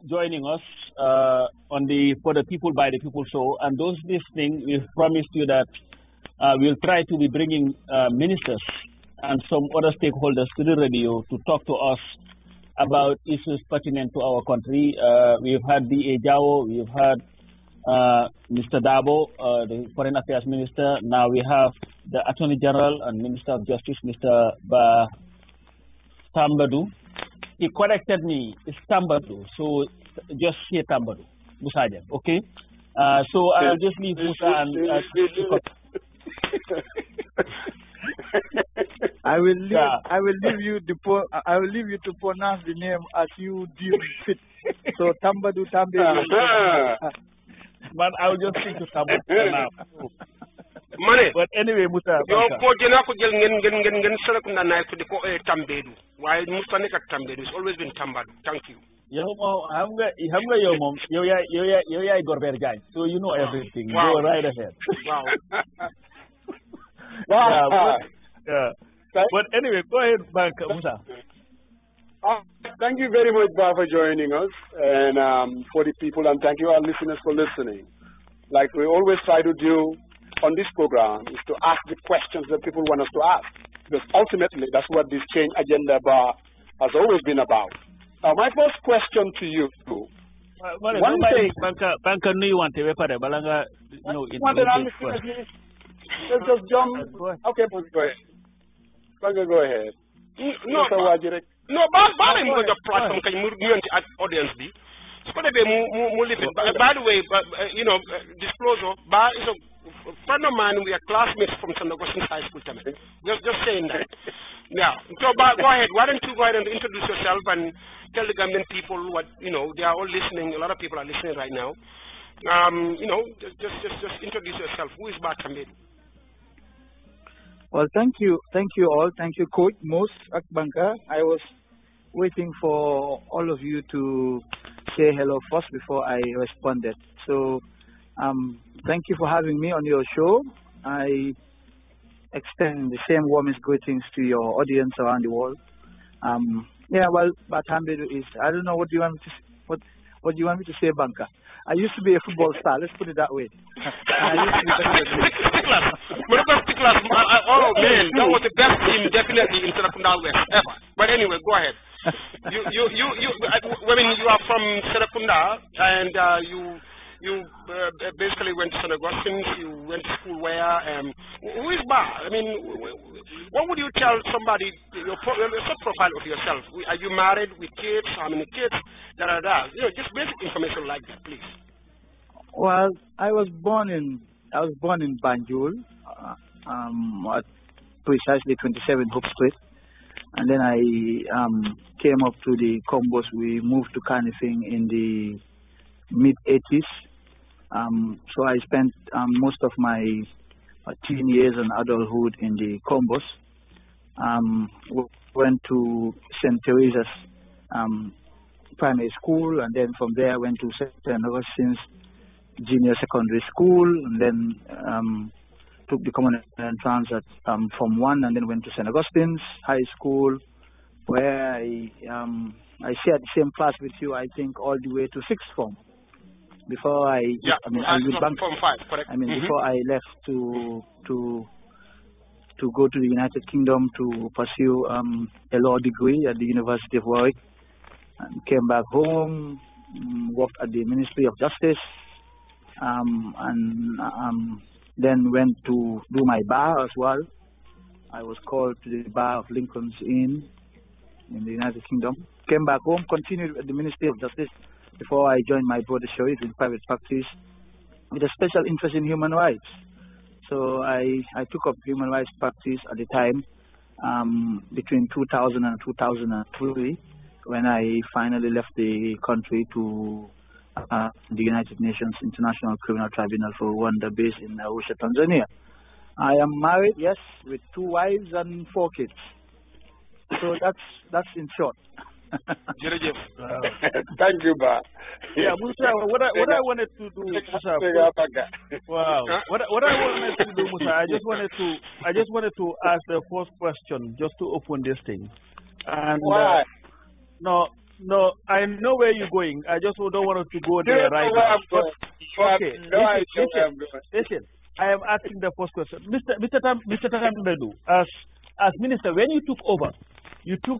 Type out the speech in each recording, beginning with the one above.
joining us for the People by the People show. And those listening, we've promised you that we'll try to be bringing ministers and some other stakeholders to the radio to talk to us about issues pertinent to our country. We've had D.A. Jao, we've had Mr. Dabo, the Foreign Affairs Minister. Now we have the Attorney General and Minister of Justice, Mr. Tambedou. He corrected me, it's Tambedou, so just say Tambedou, Musaja, okay? So I'll just leave Musa and I will leave you to pronounce the name as you deem fit. So Tambedou. But I'll just speak to Tambedou for now. Money. But anyway, Musa. Yo ko jena ko jël ngeen selek na nay ko diko Tambedou. Waye Musa nek ak Tambedou. It's always been Tambedou. Thank you. Yow mo xam nga yow mom yow yaay Gorbert Diagne. So you know everything. Wow. Go right ahead. Wow. But anyway, go ahead, Musa. Thank you very much, Ba, for joining us, and for the people, and thank you our listeners for listening. Like we always try to do on this program is to ask the questions that people want us to ask, because ultimately that's what this change agenda bar has always been about. Now, my first question to you, one thing, Banka, no, you want to refer Balanga, no, let's just jump. Okay, go ahead. Banka, go ahead. No, I'm going to platform can you at audience be. It's going to be more living. By the way, disclosure, Ba is a friend of mine. We are classmates from St. Augustine's High School. Just saying that. Yeah. So, Ba, go ahead. Why don't you go ahead and introduce yourself and tell the Gambian people what they are all listening. A lot of people are listening right now. Just introduce yourself. Who is Ba Tambedou? Well, thank you all. Thank you, Coach Mos Akbanka. I was waiting for all of you to say hello first before I responded. So, thank you for having me on your show. I extend the same warmest greetings to your audience around the world. But Tambedou is, I don't know what do you want me to say, Banka. I used to be a football star. Let's put it that way. I used to be oh man, that was the best team definitely in Serekunda West ever. But anyway, go ahead. You are from Serekunda and you basically went to St. Augustine's. You went to school where? Who is Ba? I mean, what would you tell somebody? Your profile of yourself. Are you married with kids? How many kids? Just basic information like that, please. Well, I was born in Banjul, at precisely 27 Hope Street, and then I came up to the Combos. We moved to Kanifing in the mid-80s. So I spent most of my teen years and adulthood in the Combos. Went to St. Teresa's primary school, and then from there went to St. Augustine's Junior Secondary School, and then took the common entrance at Form 1, and then went to St. Augustine's High School, where I shared the same class with you, I think, all the way to 6th form. Before I Form 5, correct? Before I left to go to the United Kingdom to pursue a law degree at the University of Warwick, and came back home, worked at the Ministry of Justice, and then went to do my bar as well. I was called to the bar of Lincoln's Inn in the United Kingdom. Came back home, continued at the Ministry of Justice before I joined my brother Sharif in private practice with a special interest in human rights. So I took up human rights practice at the time between 2000 and 2003 when I finally left the country to the United Nations International Criminal Tribunal for Rwanda based in Arusha, Tanzania. I am married, yes, with 2 wives and 4 kids. So that's in short. Thank you, Ba. Yeah, Musa, what I wanted to do, Musa, wow. What I wanted to do, Musa, I just wanted to ask the first question just to open this thing. And why? No, No, I know where you're going. I just don't want to go there right now. Okay, listen. I am asking the first question. Mr. Tambedou, as minister, when you took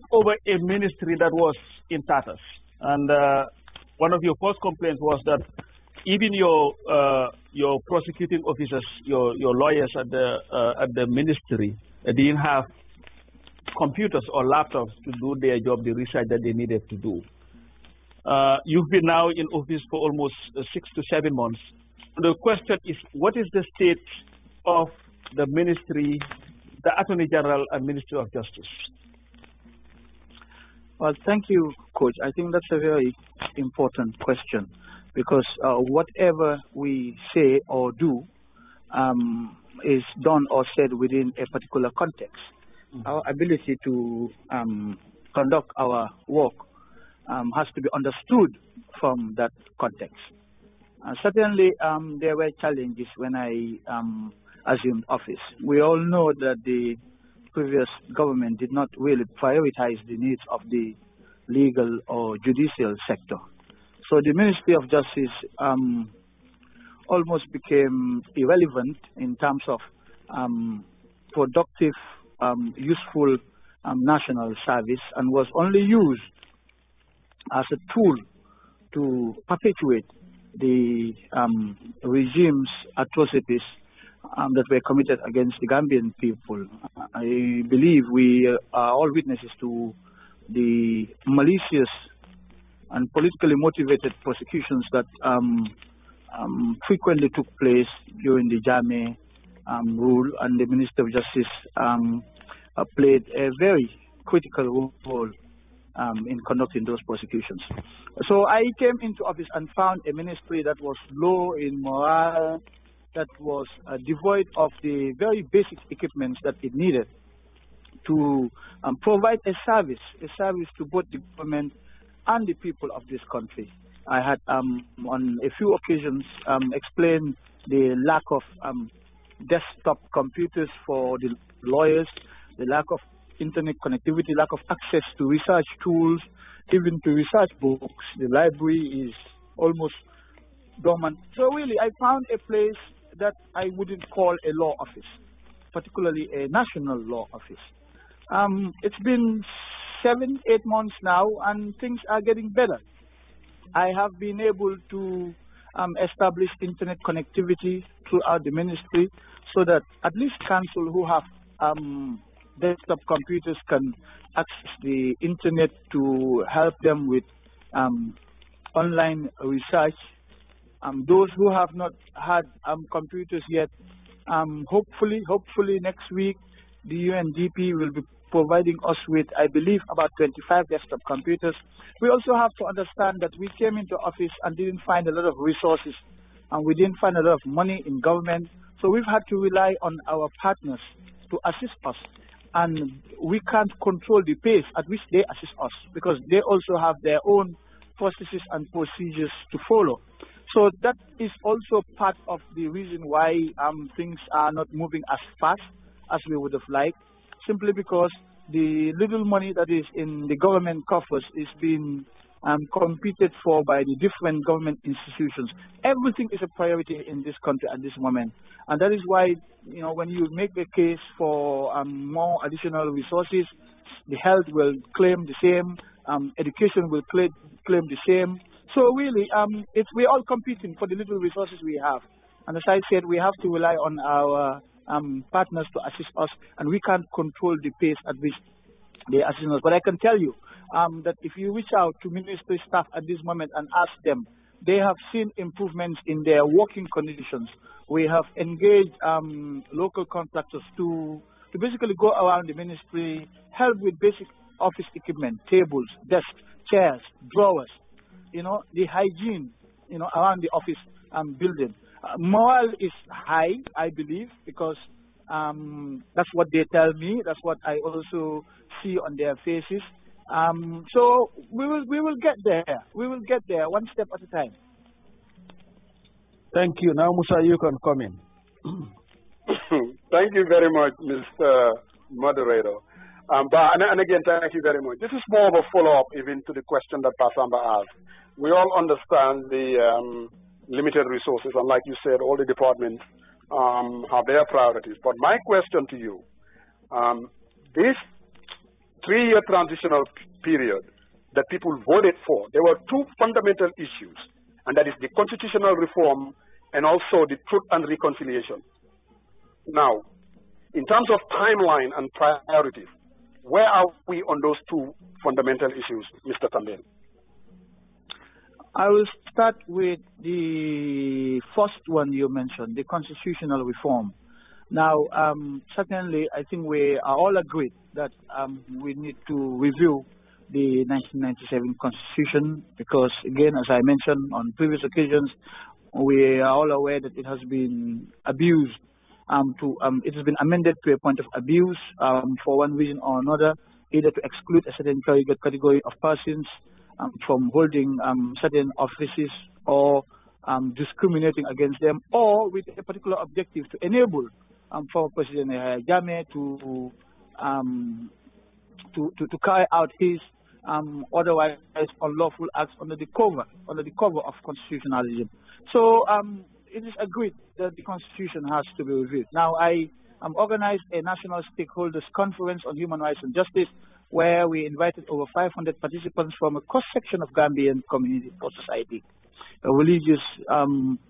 over a ministry that was in tatters. And one of your first complaints was that even your prosecuting officers, your lawyers at the ministry, didn't have computers or laptops to do their job, the research that they needed to do. You've been now in office for almost 6 to 7 months. The question is, what is the state of the ministry, the Attorney General and Ministry of Justice? Well, thank you, Coach. I think that's a very important question because whatever we say or do is done or said within a particular context. Our ability to conduct our work has to be understood from that context. Certainly, there were challenges when I assumed office. We all know that the previous government did not really prioritize the needs of the legal or judicial sector. So the Ministry of Justice almost became irrelevant in terms of productive, useful national service and was only used as a tool to perpetuate the regime's atrocities that were committed against the Gambian people. I believe we are all witnesses to the malicious and politically motivated prosecutions that frequently took place during the Jammeh rule, and the Minister of Justice played a very critical role in conducting those prosecutions. So I came into office and found a ministry that was low in morale, that was devoid of the very basic equipment that it needed to provide a service to both the government and the people of this country. I had on a few occasions explained the lack of desktop computers for the lawyers, the lack of internet connectivity, lack of access to research tools, even to research books. The library is almost dormant. So really, I found a place that I wouldn't call a law office, particularly a national law office. It's been 7, 8 months now, and things are getting better. I have been able to establish internet connectivity throughout the ministry so that at least council who have desktop computers can access the internet to help them with online research. Those who have not had computers yet, hopefully next week, the UNDP will be providing us with, I believe, about 25 desktop computers. We also have to understand that we came into office and didn't find a lot of resources, and we didn't find a lot of money in government. So we've had to rely on our partners to assist us. And we can't control the pace at which they assist us because they also have their own processes and procedures to follow. So that is also part of the reason why things are not moving as fast as we would have liked, simply because the little money that is in the government coffers is being competed for by the different government institutions. Everything is a priority in this country at this moment. And that is why, you know, when you make a case for more additional resources, the health will claim the same, education will claim the same. So really, we're all competing for the little resources we have. And as I said, we have to rely on our partners to assist us, and we can't control the pace at which they assist us. But I can tell you that if you reach out to ministry staff at this moment and ask them, they have seen improvements in their working conditions. We have engaged local contractors to basically go around the ministry, help with basic office equipment, tables, desks, chairs, drawers, you know, the hygiene, you know, around the office building. Morale is high, I believe, because that's what they tell me. That's what I also see on their faces. So we will get there. We will get there one step at a time. Thank you. Now, Musa, you can come in. Thank you very much, Mr. Moderator. And again, thank you very much. This is more of a follow-up even to the question that Pasamba asked. We all understand the limited resources, and like you said, all the departments have their priorities. But my question to you, this 3-year transitional period that people voted for, there were 2 fundamental issues, and that is the constitutional reform and also the truth and reconciliation. Now, in terms of timeline and priorities, where are we on those 2 fundamental issues, Mr. Tambedou? I will start with the first one you mentioned, the constitutional reform. Now, certainly, I think we are all agreed that we need to review the 1997 Constitution because, again, as I mentioned on previous occasions, we are all aware that it has been abused. It has been amended to a point of abuse for one reason or another, either to exclude a certain category of persons from holding certain offices or discriminating against them, or with a particular objective to enable former President Jammeh to carry out his otherwise unlawful acts under the cover of constitutionalism. So it is agreed that the Constitution has to be reviewed. Now, I organized a national stakeholders conference on human rights and justice where we invited over 500 participants from a cross-section of Gambian community or society, religious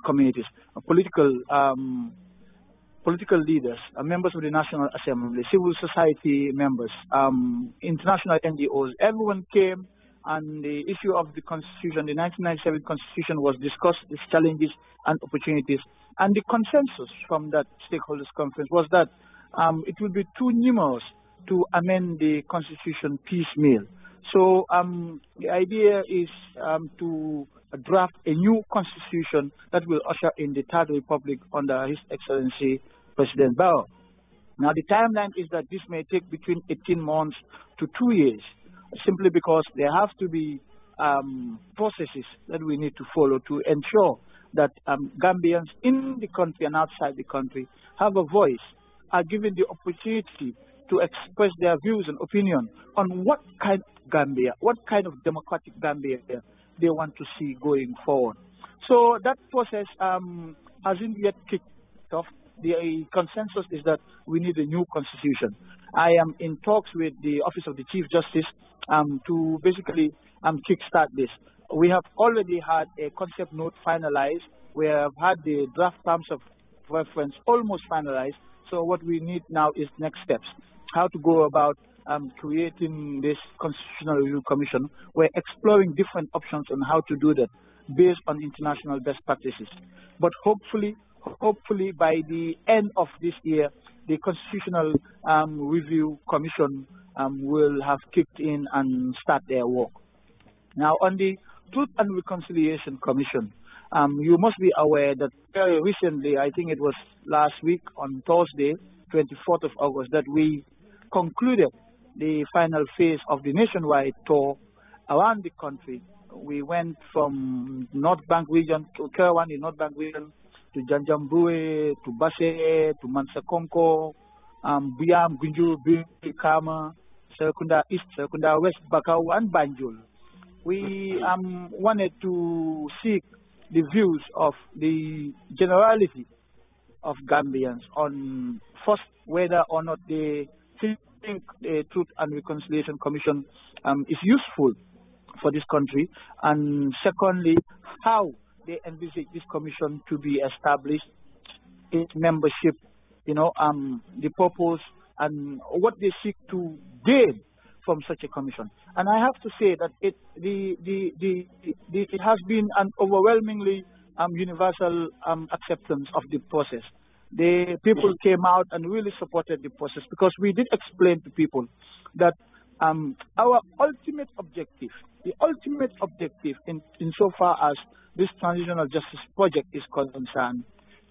communities, political leaders, members of the National Assembly, civil society members, international NGOs. Everyone came, and the issue of the Constitution, the 1997 Constitution, was discussed, its challenges and opportunities. And the consensus from that stakeholders conference was that it would be too numerous to amend the Constitution piecemeal. So the idea is to draft a new Constitution that will usher in the Third Republic under His Excellency President Barrow. Now, the timeline is that this may take between 18 months to 2 years, simply because there have to be processes that we need to follow to ensure that Gambians in the country and outside the country have a voice, are given the opportunity to express their views and opinion on what kind of Gambia, what kind of democratic Gambia they want to see going forward. So that process hasn't yet kicked off. The consensus is that we need a new constitution. I am in talks with the Office of the Chief Justice to basically kickstart this. We have already had a concept note finalized. We have had the draft terms of reference almost finalized. So what we need now is next steps. How to go about creating this Constitutional Review Commission. We're exploring different options on how to do that based on international best practices. But hopefully by the end of this year, the Constitutional Review Commission will have kicked in and start their work. Now, on the Truth and Reconciliation Commission, you must be aware that very recently, I think it was last week on Thursday, 24th of August, that we concluded the final phase of the nationwide tour around the country. We went from North Bank region to Kerwan, the North Bank region, to Janjambue, to Basse, to Mansakonko, Biam, Gunjur, Kama, Serkunda East, Serkunda West, Bakau, and Banjul. We wanted to seek the views of the generality of Gambians on first whether or not they think the Truth and Reconciliation Commission is useful for this country, and secondly, how they envisage this commission to be established, its membership, the purpose, and what they seek to gain from such a commission. And I have to say that it has been an overwhelmingly universal acceptance of the process. The people came out and really supported the process because we did explain to people that our ultimate objective, insofar as this transitional justice project is concerned,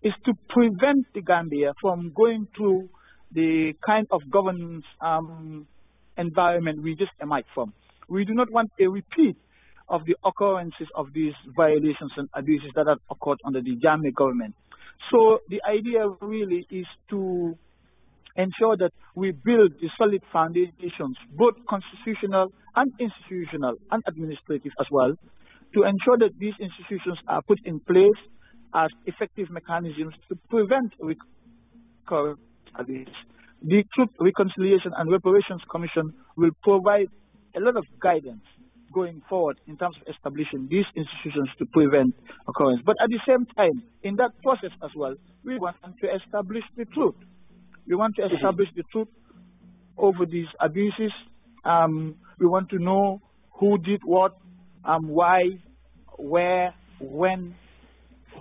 is to prevent the Gambia from going through the kind of governance environment we just emerged from. We do not want a repeat of the occurrences of these violations and abuses that have occurred under the Jammeh government. So the idea really is to ensure that we build the solid foundations, both constitutional and institutional and administrative as well, to ensure that these institutions are put in place as effective mechanisms to prevent recurrence. The Truth, Reconciliation and Reparations Commission will provide a lot of guidance going forward in terms of establishing these institutions to prevent occurrence. But at the same time, in that process as well, we want to establish the truth. We want to establish the truth over these abuses. We want to know who did what, why, where, when,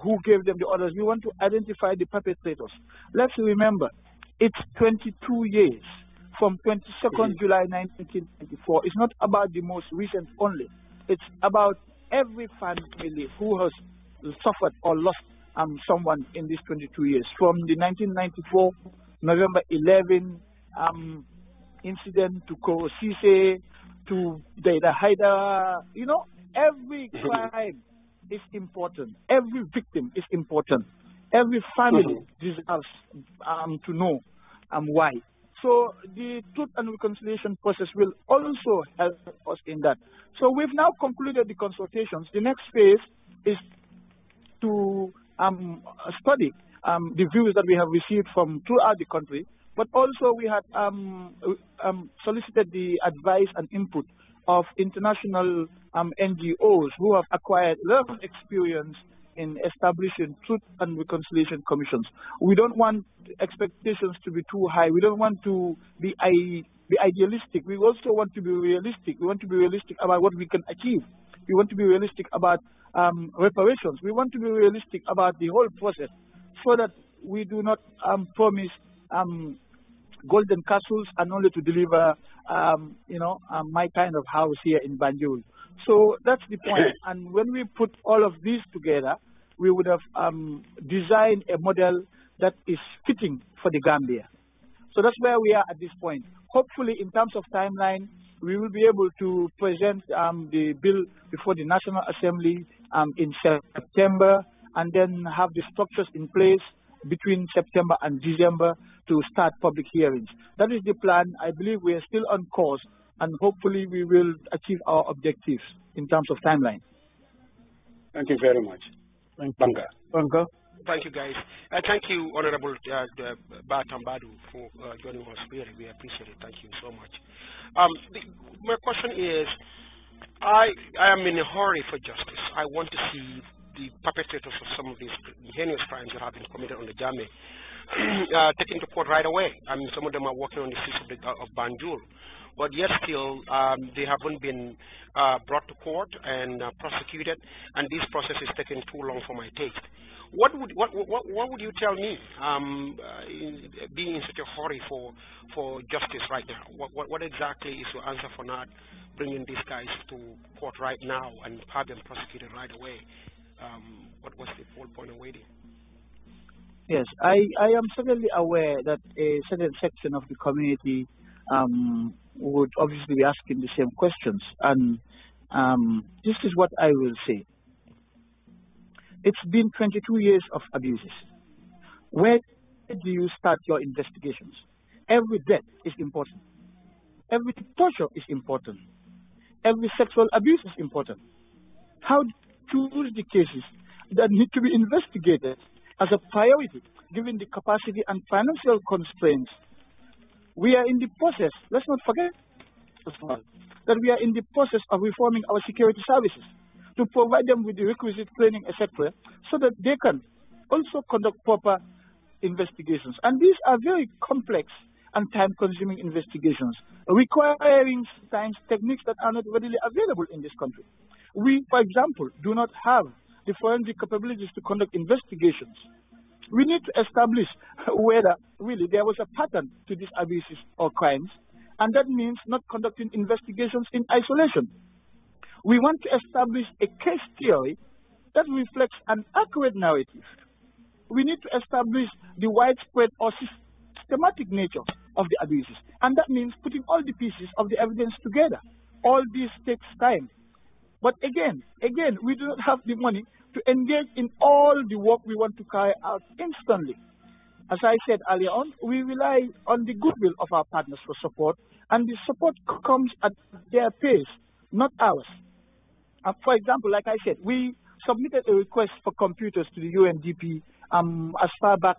who gave them the orders. We want to identify the perpetrators. Let's remember, it's 22 years from 22nd July 1994. It's not about the most recent only. It's about every family who has suffered or lost someone in these 22 years. From the 1994 November 11 incident to Korosise, to Deida Haida, you know, every crime is important. Every victim is important. Every family deserves to know why. So the Truth and Reconciliation process will also help us in that. So we've now concluded the consultations. The next phase is to study the views that we have received from throughout the country, but also we had solicited the advice and input of international NGOs who have acquired a lot of experience in establishing Truth and Reconciliation Commissions. We don't want expectations to be too high. We don't want to be idealistic. We also want to be realistic. We want to be realistic about what we can achieve. We want to be realistic about reparations. We want to be realistic about the whole process so that we do not promise golden castles and only to deliver, my kind of house here in Banjul. So that's the point. And when we put all of these together, we would have designed a model that is fitting for the Gambia. So that's where we are at this point. Hopefully, in terms of timeline, we will be able to present the bill before the National Assembly in September, and then have the structures in place between September and December to start public hearings. That is the plan. I believe we are still on course, and hopefully we will achieve our objectives in terms of timeline. Thank you very much. Thank you. Banka. Thank you, guys. Thank you, Honorable Tambedou, for joining us. Really, we appreciate it. Thank you so much. My question is, I am in a hurry for justice. I want to see the perpetrators of some of these heinous crimes that have been committed on the Jame taken to court right away. I mean, some of them are working on the streets of Banjul, but yet still they haven't been brought to court and prosecuted, and this process is taking too long for my taste. What would you tell me, being in such a hurry for justice right now? What exactly is your answer for not bringing these guys to court right now and have them prosecuted right away? What's the whole point of waiting? Yes, I am certainly aware that a certain section of the community would obviously be asking the same questions, and this is what I will say. It's been 22 years of abuses. Where do you start your investigations? Every death is important. Every torture is important. Every sexual abuse is important. How to choose the cases that need to be investigated as a priority, given the capacity and financial constraints? We are in the process, let's not forget that we are in the process of reforming our security services to provide them with the requisite training, etc., so that they can also conduct proper investigations. And these are very complex and time-consuming investigations, requiring sometimes techniques that are not readily available in this country. We, for example, do not have the forensic capabilities to conduct investigations. We need to establish whether really there was a pattern to these abuses or crimes, and that means not conducting investigations in isolation. We want to establish a case theory that reflects an accurate narrative. We need to establish the widespread or systematic nature of the abuses, and that means putting all the pieces of the evidence together. All this takes time. But again, we do not have the money to engage in all the work we want to carry out instantly. as I said earlier on, we rely on the goodwill of our partners for support, and the support comes at their pace, not ours. For example, like I said, we submitted a request for computers to the UNDP as far back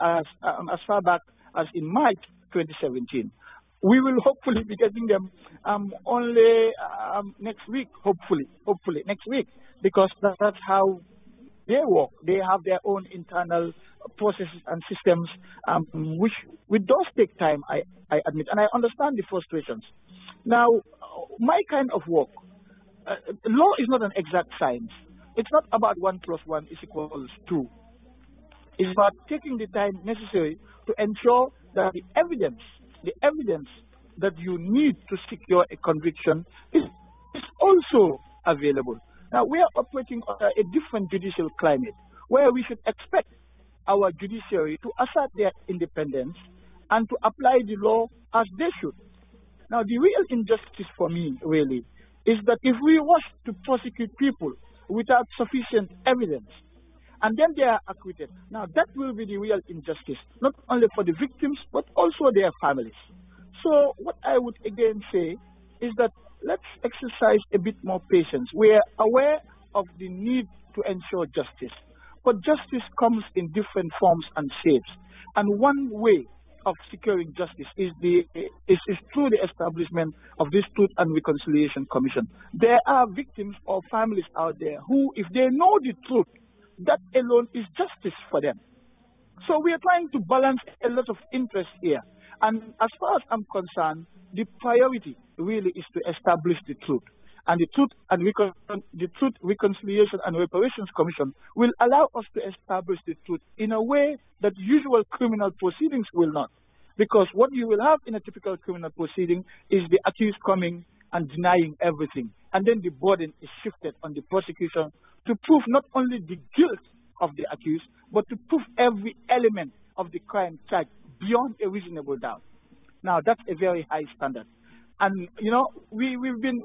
as in March 2017. We will hopefully be getting them only next week, hopefully next week, because that's how they work. They have their own internal processes and systems, which does take time, I admit, and I understand the frustrations. Now, my kind of work, law is not an exact science. It's not about 1 + 1 = 2. It's about taking the time necessary to ensure that the evidence that you need to secure a conviction is also available. Now, we are operating under a different judicial climate where we should expect our judiciary to assert their independence and to apply the law as they should. Now, the real injustice for me, really, is that if we rush to prosecute people without sufficient evidence, and then they are acquitted, now that will be the real injustice, not only for the victims, but also their families. So what I would again say is that let's exercise a bit more patience. We are aware of the need to ensure justice, but justice comes in different forms and shapes. And one way of securing justice is through the establishment of this Truth and Reconciliation Commission. There are victims or families out there who, if they know the truth, that alone is justice for them. So we are trying to balance a lot of interests here. And as far as I'm concerned, the priority really is to establish the truth. And the Truth, Reconciliation and Reparations Commission will allow us to establish the truth in a way that usual criminal proceedings will not. Because what you will have in a typical criminal proceeding is the accused coming and denying everything. And then the burden is shifted on the prosecution to prove not only the guilt of the accused, but to prove every element of the crime charged beyond a reasonable doubt. Now, that's a very high standard. And, you know, we've been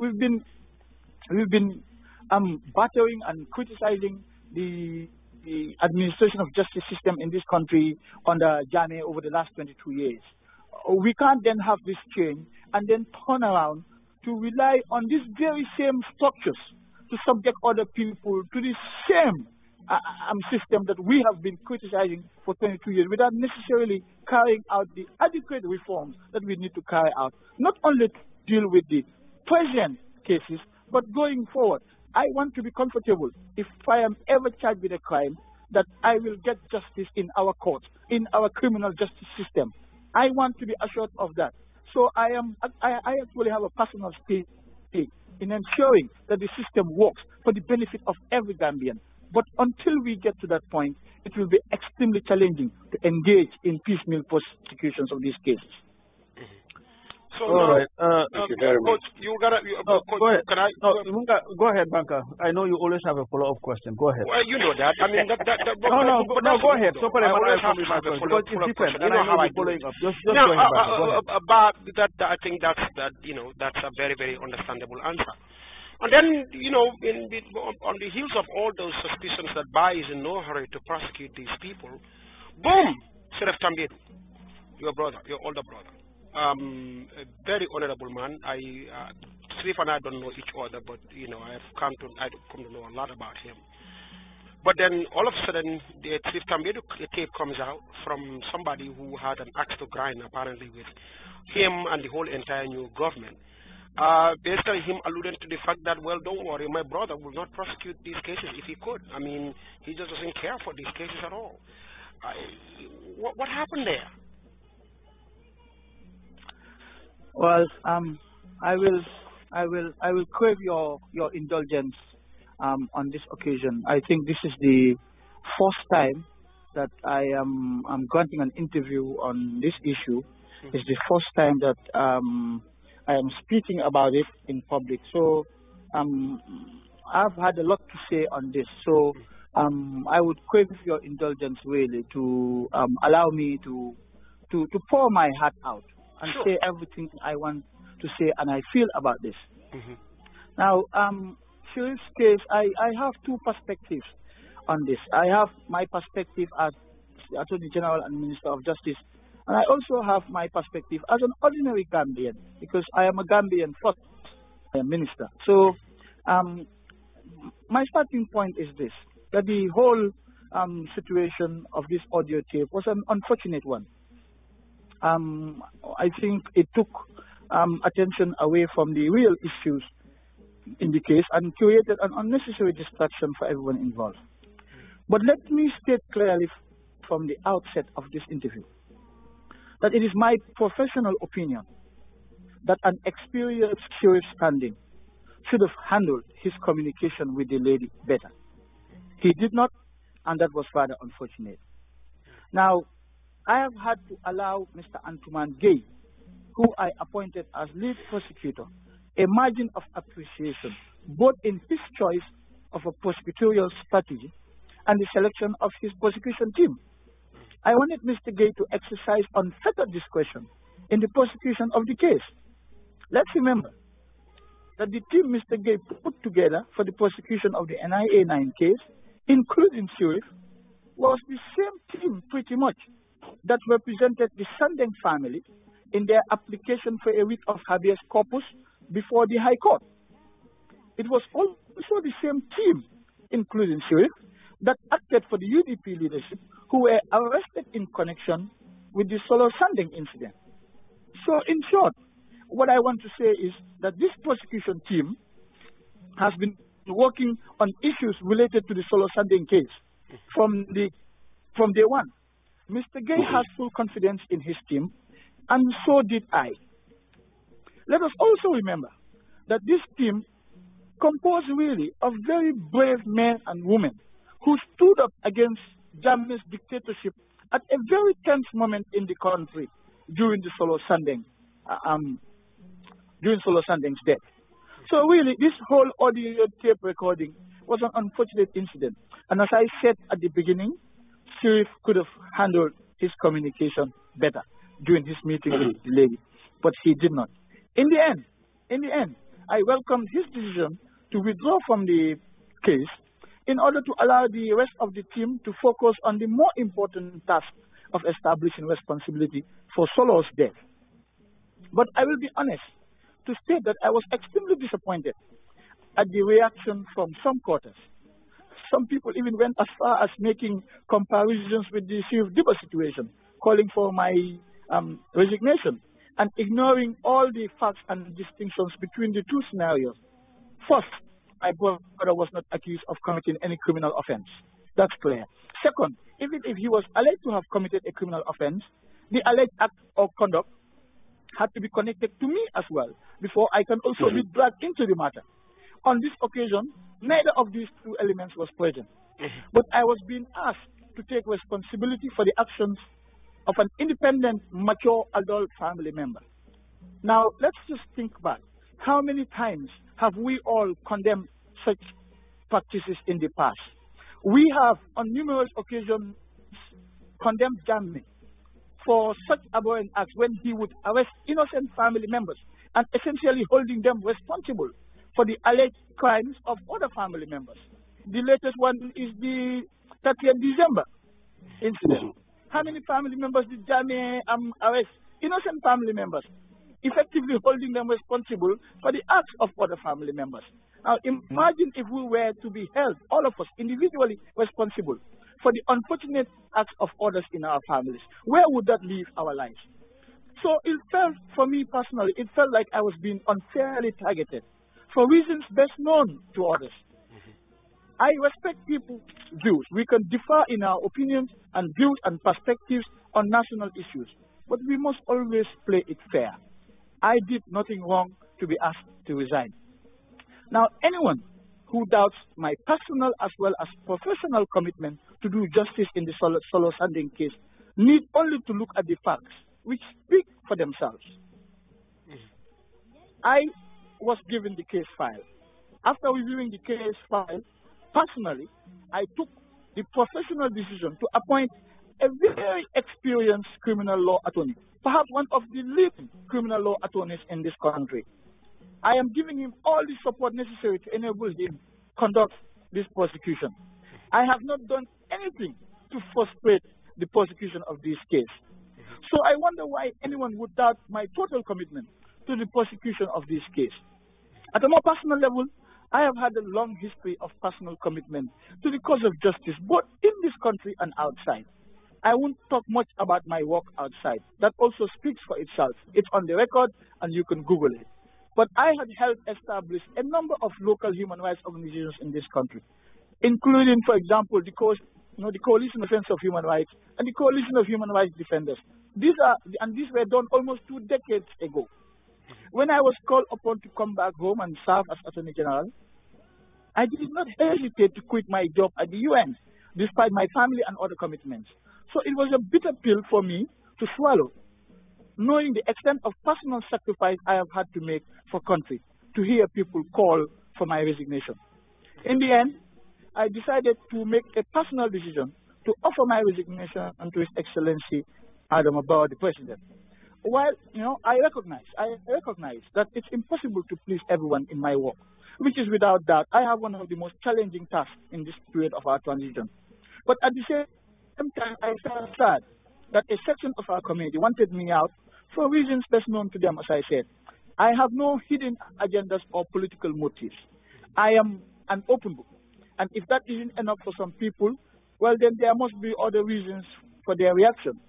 battering and criticizing the administration of justice system in this country under Jammeh over the last 22 years. We can't then have this change and then turn around to rely on these very same structures to subject other people to the same system that we have been criticizing for 22 years without necessarily carrying out the adequate reforms that we need to carry out, not only to deal with the present cases, but going forward. I want to be comfortable if I am ever charged with a crime that I will get justice in our courts, in our criminal justice system. I want to be assured of that. So I actually have a personal stake in ensuring that the system works for the benefit of every Gambian. But until we get to that point, it will be extremely challenging to engage in piecemeal prosecutions of these cases. So all right. Thank you very much. Go ahead. Can I? Go ahead, Banka. I know you always have a follow-up question. Go ahead. Well, you know that. I mean, go ahead. So far, I always have a follow-up question. You know how I'm following up. Just go ahead. But I think that's a very, very understandable answer. And then, you know, on the heels of all those suspicions that Bai is in no hurry to prosecute these people, boom, Sheriff Tambedou, your brother, your older brother. A very honorable man. Sharif and I don't know each other, but you know I've come to know a lot about him. But then all of a sudden, the Sharif Tambedou tape comes out from somebody who had an axe to grind apparently with him and the whole entire new government. Basically, him alluding to the fact that, well, don't worry, my brother will not prosecute these cases if he could. I mean, he just doesn't care for these cases at all. What happened there? Well, I will crave your indulgence on this occasion. I think this is the first time that I'm granting an interview on this issue. It's the first time that I am speaking about it in public. So I've had a lot to say on this. So I would crave your indulgence really to allow me to pour my heart out and say everything I want to say and I feel about this. Now, Sharif's case, I have two perspectives on this. I have my perspective as the Attorney General and Minister of Justice. And I also have my perspective as an ordinary Gambian, because I am a Gambian first minister. So my starting point is this, that the whole situation of this audio tape was an unfortunate one. I think it took attention away from the real issues in the case and created an unnecessary distraction for everyone involved. But let me state clearly from the outset of this interview that it is my professional opinion that an experienced Sheriff Sandeng should have handled his communication with the lady better. He did not, and that was rather unfortunate. Now, I have had to allow Mr. Antuman Gay, who I appointed as lead prosecutor, a margin of appreciation, both in his choice of a prosecutorial strategy and the selection of his prosecution team. I wanted Mr. Gay to exercise unfettered discretion in the prosecution of the case. Let's remember that the team Mr. Gay put together for the prosecution of the NIA 9 case, including Sheriff, was the same team pretty much that represented the Sandeng family in their application for a writ of habeas corpus before the High Court. It was also the same team, including Sheriff, that acted for the UDP leadership who were arrested in connection with the Solo Sandeng incident. So in short, what I want to say is that this prosecution team has been working on issues related to the Solo Sandeng case from day one. Mr. Gay has full confidence in his team, and so did I. Let us also remember that this team composed really of very brave men and women who stood up against Jammeh's dictatorship at a very tense moment in the country during the Solo Sandeng, during Solo Sandeng's death. So really, this whole audio tape recording was an unfortunate incident. And as I said at the beginning, Sheriff could have handled his communication better during his meeting with the lady, but he did not. In the end, I welcomed his decision to withdraw from the case in order to allow the rest of the team to focus on the more important task of establishing responsibility for Solo's death. But I will be honest to state that I was extremely disappointed at the reaction from some quarters. Some people even went as far as making comparisons with the Sheriff Dibba situation, calling for my resignation and ignoring all the facts and distinctions between the two scenarios. First, my brother was not accused of committing any criminal offense. That's clear. Second, even if he was alleged to have committed a criminal offense, the alleged act or conduct had to be connected to me as well before I can also be dragged into the matter. On this occasion, neither of these two elements was present. But I was being asked to take responsibility for the actions of an independent, mature adult family member. Now, let's just think back. How many times have we all condemned such practices in the past? We have, on numerous occasions, condemned Jammeh for such abhorrent acts when he would arrest innocent family members and essentially holding them responsible for the alleged crimes of other family members. The latest one is the 30th December incident. How many family members did Jammeh arrest? Innocent family members, effectively holding them responsible for the acts of other family members. Now, imagine if we were to be held, all of us, individually responsible for the unfortunate acts of others in our families. Where would that leave our lives? So it felt, for me personally, it felt like I was being unfairly targeted for reasons best known to others. I respect people's views. We can differ in our opinions and views and perspectives on national issues, but we must always play it fair. I did nothing wrong to be asked to resign. Now, anyone who doubts my personal as well as professional commitment to do justice in the Solo Sandeng case need only to look at the facts, which speak for themselves. I was given the case file. After reviewing the case file, personally, I took the professional decision to appoint a very experienced criminal law attorney, perhaps one of the leading criminal law attorneys in this country. I am giving him all the support necessary to enable him conduct this prosecution. I have not done anything to frustrate the prosecution of this case. So I wonder why anyone would doubt my total commitment to the prosecution of this case. At a more personal level, I have had a long history of personal commitment to the cause of justice, both in this country and outside. I won't talk much about my work outside. That also speaks for itself. It's on the record, and you can Google it. But I had helped establish a number of local human rights organizations in this country, including, for example, the Coalition of Defense of Human Rights and the Coalition of Human Rights Defenders. These were done almost 2 decades ago. When I was called upon to come back home and serve as Attorney General, I did not hesitate to quit my job at the UN, despite my family and other commitments. So it was a bitter pill for me to swallow, knowing the extent of personal sacrifice I have had to make for country, to hear people call for my resignation. In the end, I decided to make a personal decision to offer my resignation to His Excellency Adam Barrow, the President. While, I recognize that it's impossible to please everyone in my work, which is without doubt, I have one of the most challenging tasks in this period of our transition. But at the same time, I felt sad that a section of our community wanted me out for reasons best known to them, as I said. I have no hidden agendas or political motives. I am an open book. And if that isn't enough for some people, well, then there must be other reasons for their reaction.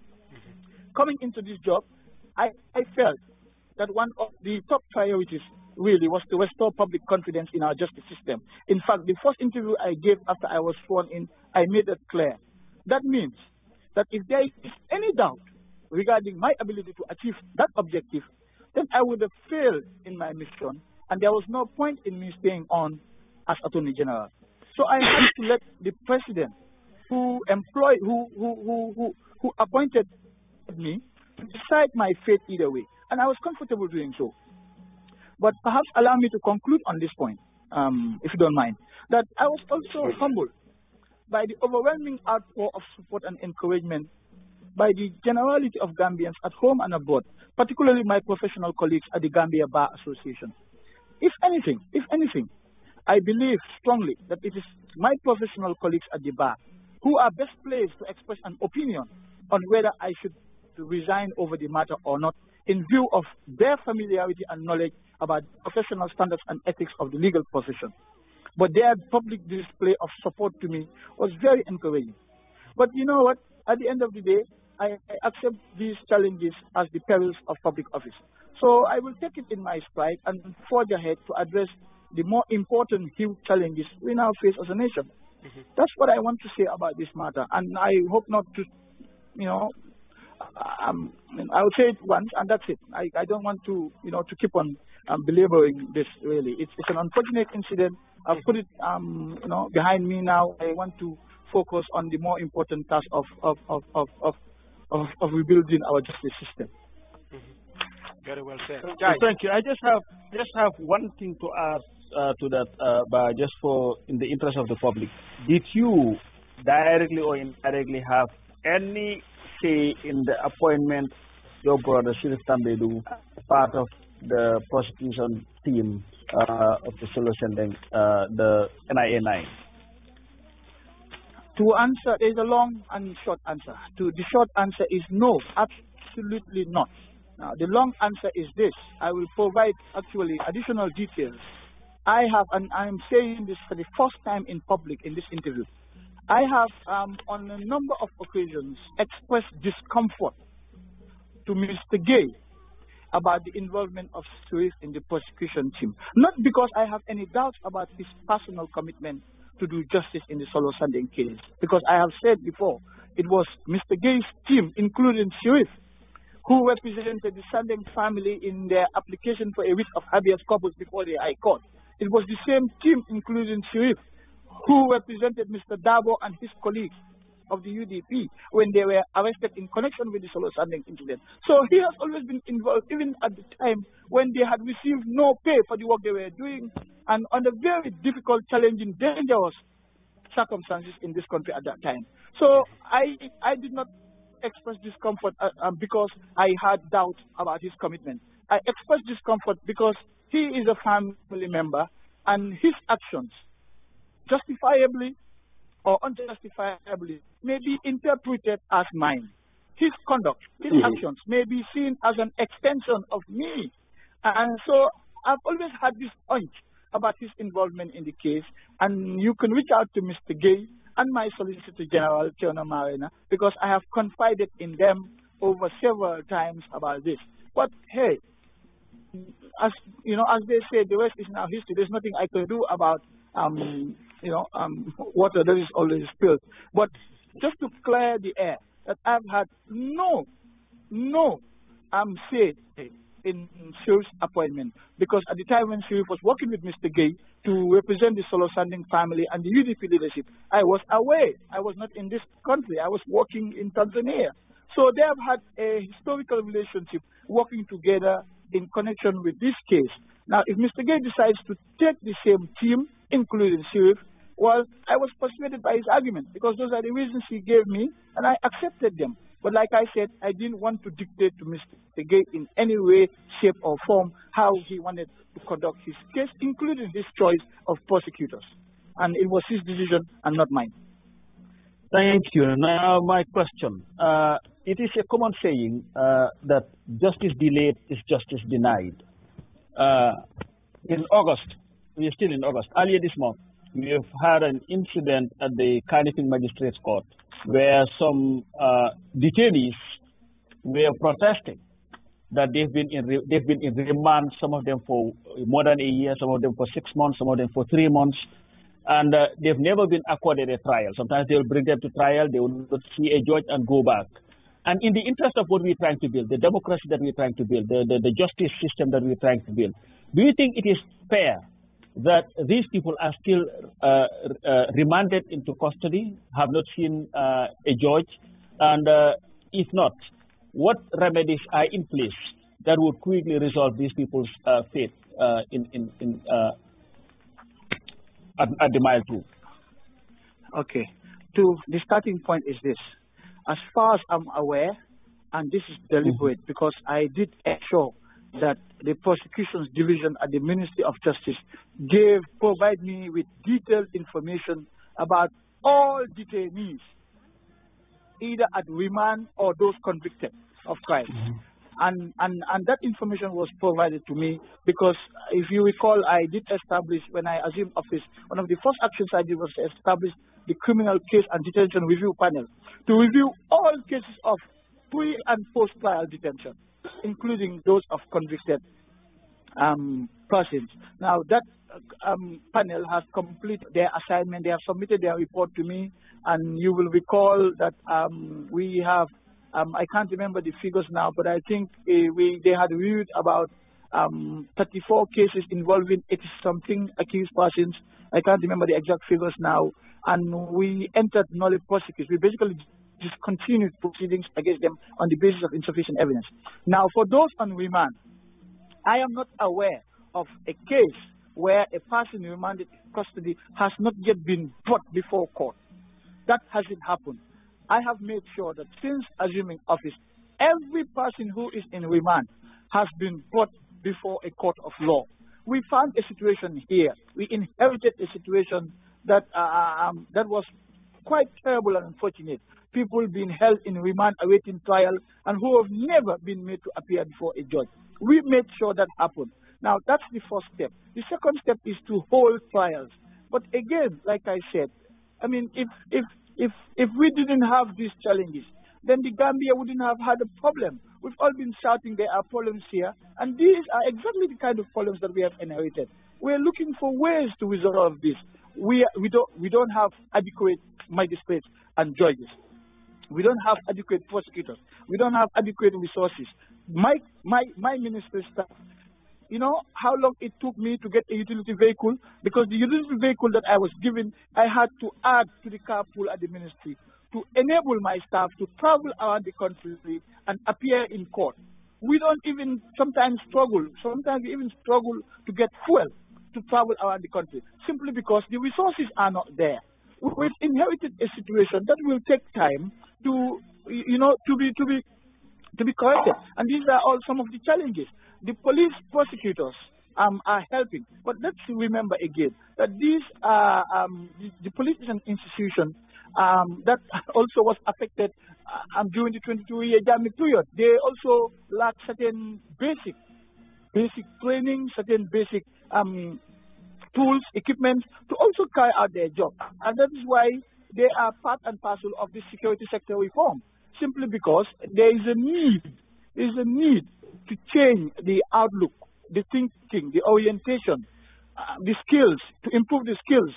Coming into this job, I felt that one of the top priorities really was to restore public confidence in our justice system. In fact, the first interview I gave after I was sworn in, I made it clear. That means that if there is any doubt regarding my ability to achieve that objective, then I would have failed in my mission, and there was no point in me staying on as Attorney General. So I had to let the President who appointed me to decide my fate either way, and I was comfortable doing so. But perhaps allow me to conclude on this point, if you don't mind, that I was also humbled by the overwhelming outpour of support and encouragement by the generality of Gambians at home and abroad, particularly my professional colleagues at the Gambia Bar Association. If anything, I believe strongly that it is my professional colleagues at the bar who are best placed to express an opinion on whether I should resign over the matter or not, in view of their familiarity and knowledge about professional standards and ethics of the legal profession. But their public display of support to me was very encouraging. But you know what? At the end of the day, I accept these challenges as the perils of public office. So I will take it in my stride and forge ahead to address the more important huge challenges we now face as a nation. That's what I want to say about this matter. And I hope not to, I will say it once and that's it. I don't want to, to keep on belaboring this really. It's an unfortunate incident. I've put it, behind me now. I want to focus on the more important task of rebuilding our justice system. Very well said. Thank you. I just have one thing to ask to that, but just in the interest of the public. Did you directly or indirectly have any say in the appointment your brother Sheriff Tambedou part of the prosecution team of the Sandeng, the NIA9? To answer, there's a long and short answer. The short answer is no, absolutely not. Now, the long answer is this. I will provide actually additional details. I have, and I'm saying this for the first time in public in this interview, I have on a number of occasions expressed discomfort to Mr. Gay about the involvement of Sheriff in the prosecution team. Not because I have any doubts about his personal commitment to do justice in the Sandeng case, because I have said before, it was Mr. Gay's team, including Sheriff, who represented the Sandeng family in their application for a writ of habeas corpus before the High Court. It was the same team, including Sheriff, who represented Mr. Dabo and his colleagues of the UDP when they were arrested in connection with the Sandeng incident. So he has always been involved, even at the time when they had received no pay for the work they were doing, and under very difficult, challenging, dangerous circumstances in this country at that time. So I did not express discomfort because I had doubts about his commitment. I expressed discomfort because he is a family member and his actions justifiably or unjustifiably may be interpreted as mine. His conduct, his actions may be seen as an extension of me. And so I've always had this hunch about his involvement in the case, and you can reach out to Mr. Gay and my Solicitor General, Tiona Marina, because I have confided in them over several times about this. But hey, as you know, as they say, the rest is now history. There's nothing I can do about water that is always spilled. But just to clear the air, that I've had no say in Sheriff's appointment, because at the time when Sheriff was working with Mr. Gay to represent the Solo Sandeng family and the UDP leadership, I was away. I was not in this country. I was working in Tanzania. So they have had a historical relationship working together in connection with this case. Now, if Mr. Gay decides to take the same team, including Sheriff, well, I was persuaded by his argument, because those are the reasons he gave me, and I accepted them. But like I said, I didn't want to dictate to Mr. Gay in any way, shape, or form how he wanted to conduct his case, including his choice of prosecutors. And it was his decision and not mine. Thank you. Now, my question. It is a common saying that justice delayed is justice denied. In August, we are still in August, earlier this month, we have had an incident at the Carnifing Magistrates Court where some detainees were protesting that they've been in remand, some of them for more than a year, some of them for 6 months, some of them for 3 months, and they've never been accorded a trial. Sometimes they will bring them to trial, they will not see a judge and go back. And in the interest of what we're trying to build, the democracy that we're trying to build, the justice system that we're trying to build, do you think it is fair that these people are still remanded into custody, have not seen a judge? And if not, what remedies are in place that would quickly resolve these people's fate at the mile 2? Okay. The starting point is this. As far as I'm aware, and this is deliberate, because I did ensure that the prosecution's division at the Ministry of Justice provide me with detailed information about all detainees, either at remand or those convicted of crimes. And that information was provided to me because, if you recall, I did establish, when I assumed office, one of the first actions I did was to establish the Criminal Case and Detention Review Panel to review all cases of pre- and post-trial detention, including those of convicted persons. Now, that panel has completed their assignment. They have submitted their report to me, and you will recall that we have, I can't remember the figures now, but I think they had reviewed about 34 cases involving 80-something accused persons. I can't remember the exact figures now. And we entered null prosecution. We basically discontinued proceedings against them on the basis of insufficient evidence. Now, for those on remand, I am not aware of a case where a person in remanded custody has not yet been brought before court. That hasn't happened. I have made sure that since assuming office, every person who is in remand has been brought before a court of law. We found a situation here. We inherited a situation that was quite terrible and unfortunate. People being held in remand awaiting trial and who have never been made to appear before a judge. We made sure that happened. Now, that's the first step. The second step is to hold trials. But again, like I said, I mean, if we didn't have these challenges, then the Gambia wouldn't have had a problem. We've all been shouting there are problems here, and these are exactly the kind of problems that we have inherited. We're looking for ways to resolve this. We don't have adequate magistrates and judges. We don't have adequate prosecutors. We don't have adequate resources. My minister's staff, you know how long it took me to get a utility vehicle? Because the utility vehicle that I was given, I had to add to the carpool at the ministry to enable my staff to travel around the country and appear in court. We don't even sometimes struggle. Sometimes we even struggle to get fuel to travel around the country simply because the resources are not there. We've inherited a situation that will take time to be corrected. And these are all some of the challenges. The police prosecutors are helping. But let's remember again that these are the political institution that also was affected during the 22-year Gambia period. They also lack certain basic training, certain basic tools, equipment to also carry out their job. And that is why they are part and parcel of the security sector reform, simply because there is a need to change the outlook, the thinking, the orientation, the skills, to improve the skills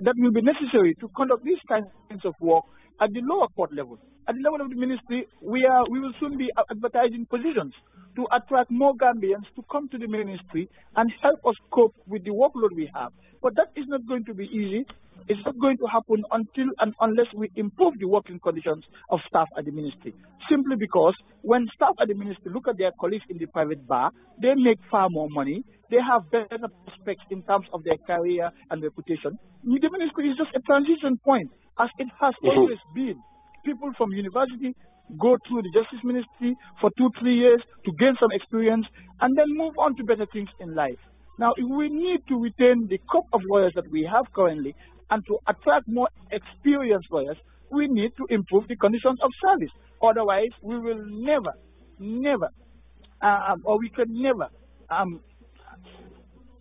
that will be necessary to conduct these kinds of work at the lower court level. At the level of the ministry, we will soon be advertising positions to attract more Gambians to come to the ministry and help us cope with the workload we have. But that is not going to be easy. It's not going to happen until and unless we improve the working conditions of staff at the ministry. Simply because when staff at the ministry look at their colleagues in the private bar, they make far more money. They have better prospects in terms of their career and reputation. The ministry is just a transition point, as it has always been. People from university go through the justice ministry for 2-3 years to gain some experience and then move on to better things in life. Now, if we need to retain the crop of lawyers that we have currently and to attract more experienced lawyers, we need to improve the conditions of service. Otherwise, we will never, we can never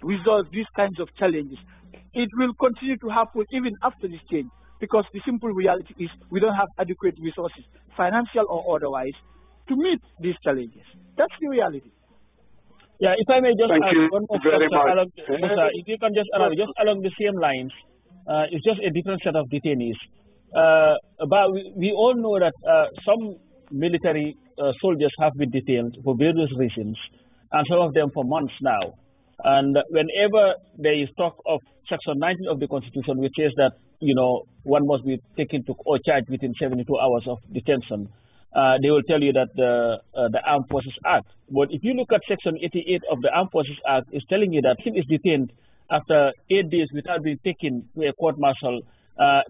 resolve these kinds of challenges. It will continue to happen even after this change, because the simple reality is we don't have adequate resources, financial or otherwise, to meet these challenges. That's the reality. Yeah, if I may just ask one more question, if you can just along the same lines, it's just a different set of detainees. But we all know that some military soldiers have been detained for various reasons, and some of them for months now. And whenever there is talk of Section 19 of the Constitution, which says that, you know, one must be taken to or charged within 72 hours of detention, they will tell you that the Armed Forces Act. But if you look at Section 88 of the Armed Forces Act, it's telling you that if is detained after 8 days without being taken to a court-martial,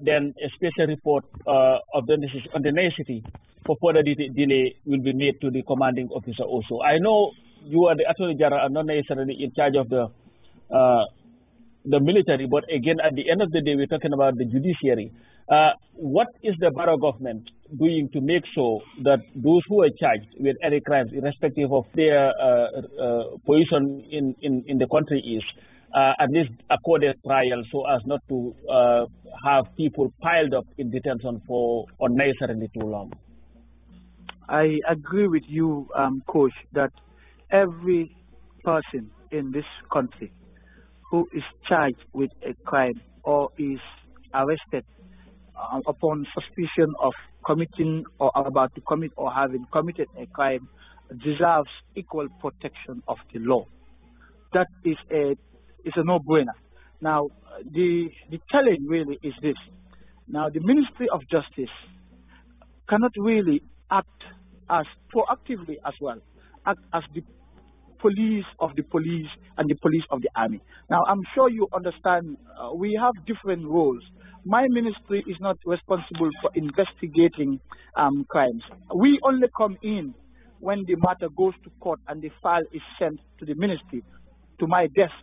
then a special report of the necessity for further delay will be made to the commanding officer also. I know you are the Attorney General and not necessarily in charge of the military, but again, at the end of the day, we're talking about the judiciary. What is the Barrow government doing to make sure that those who are charged with any crimes, irrespective of their position in the country, is at least accorded trial so as not to have people piled up in detention for unnecessarily too long? I agree with you, Coach, that every person in this country who is charged with a crime or is arrested upon suspicion of committing or about to commit or having committed a crime deserves equal protection of the law. That is a no-brainer. Now, the challenge really is this. Now, the Ministry of Justice cannot really act as proactively as well, act as the police of the police and the police of the army. Now, I'm sure you understand we have different roles. My ministry is not responsible for investigating crimes. We only come in when the matter goes to court and the file is sent to the ministry, to my desk,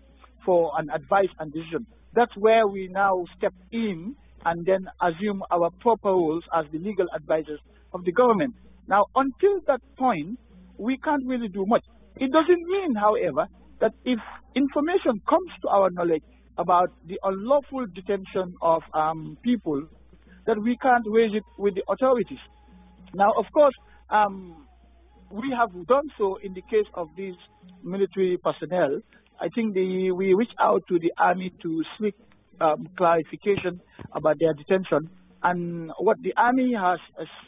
for an advice and decision. That's where we now step in and then assume our proper roles as the legal advisors of the government. Now, until that point, we can't really do much. It doesn't mean, however, that if information comes to our knowledge about the unlawful detention of people, that we can't raise it with the authorities. Now, of course, we have done so in the case of these military personnel. I think we reached out to the army to seek clarification about their detention. And what the army has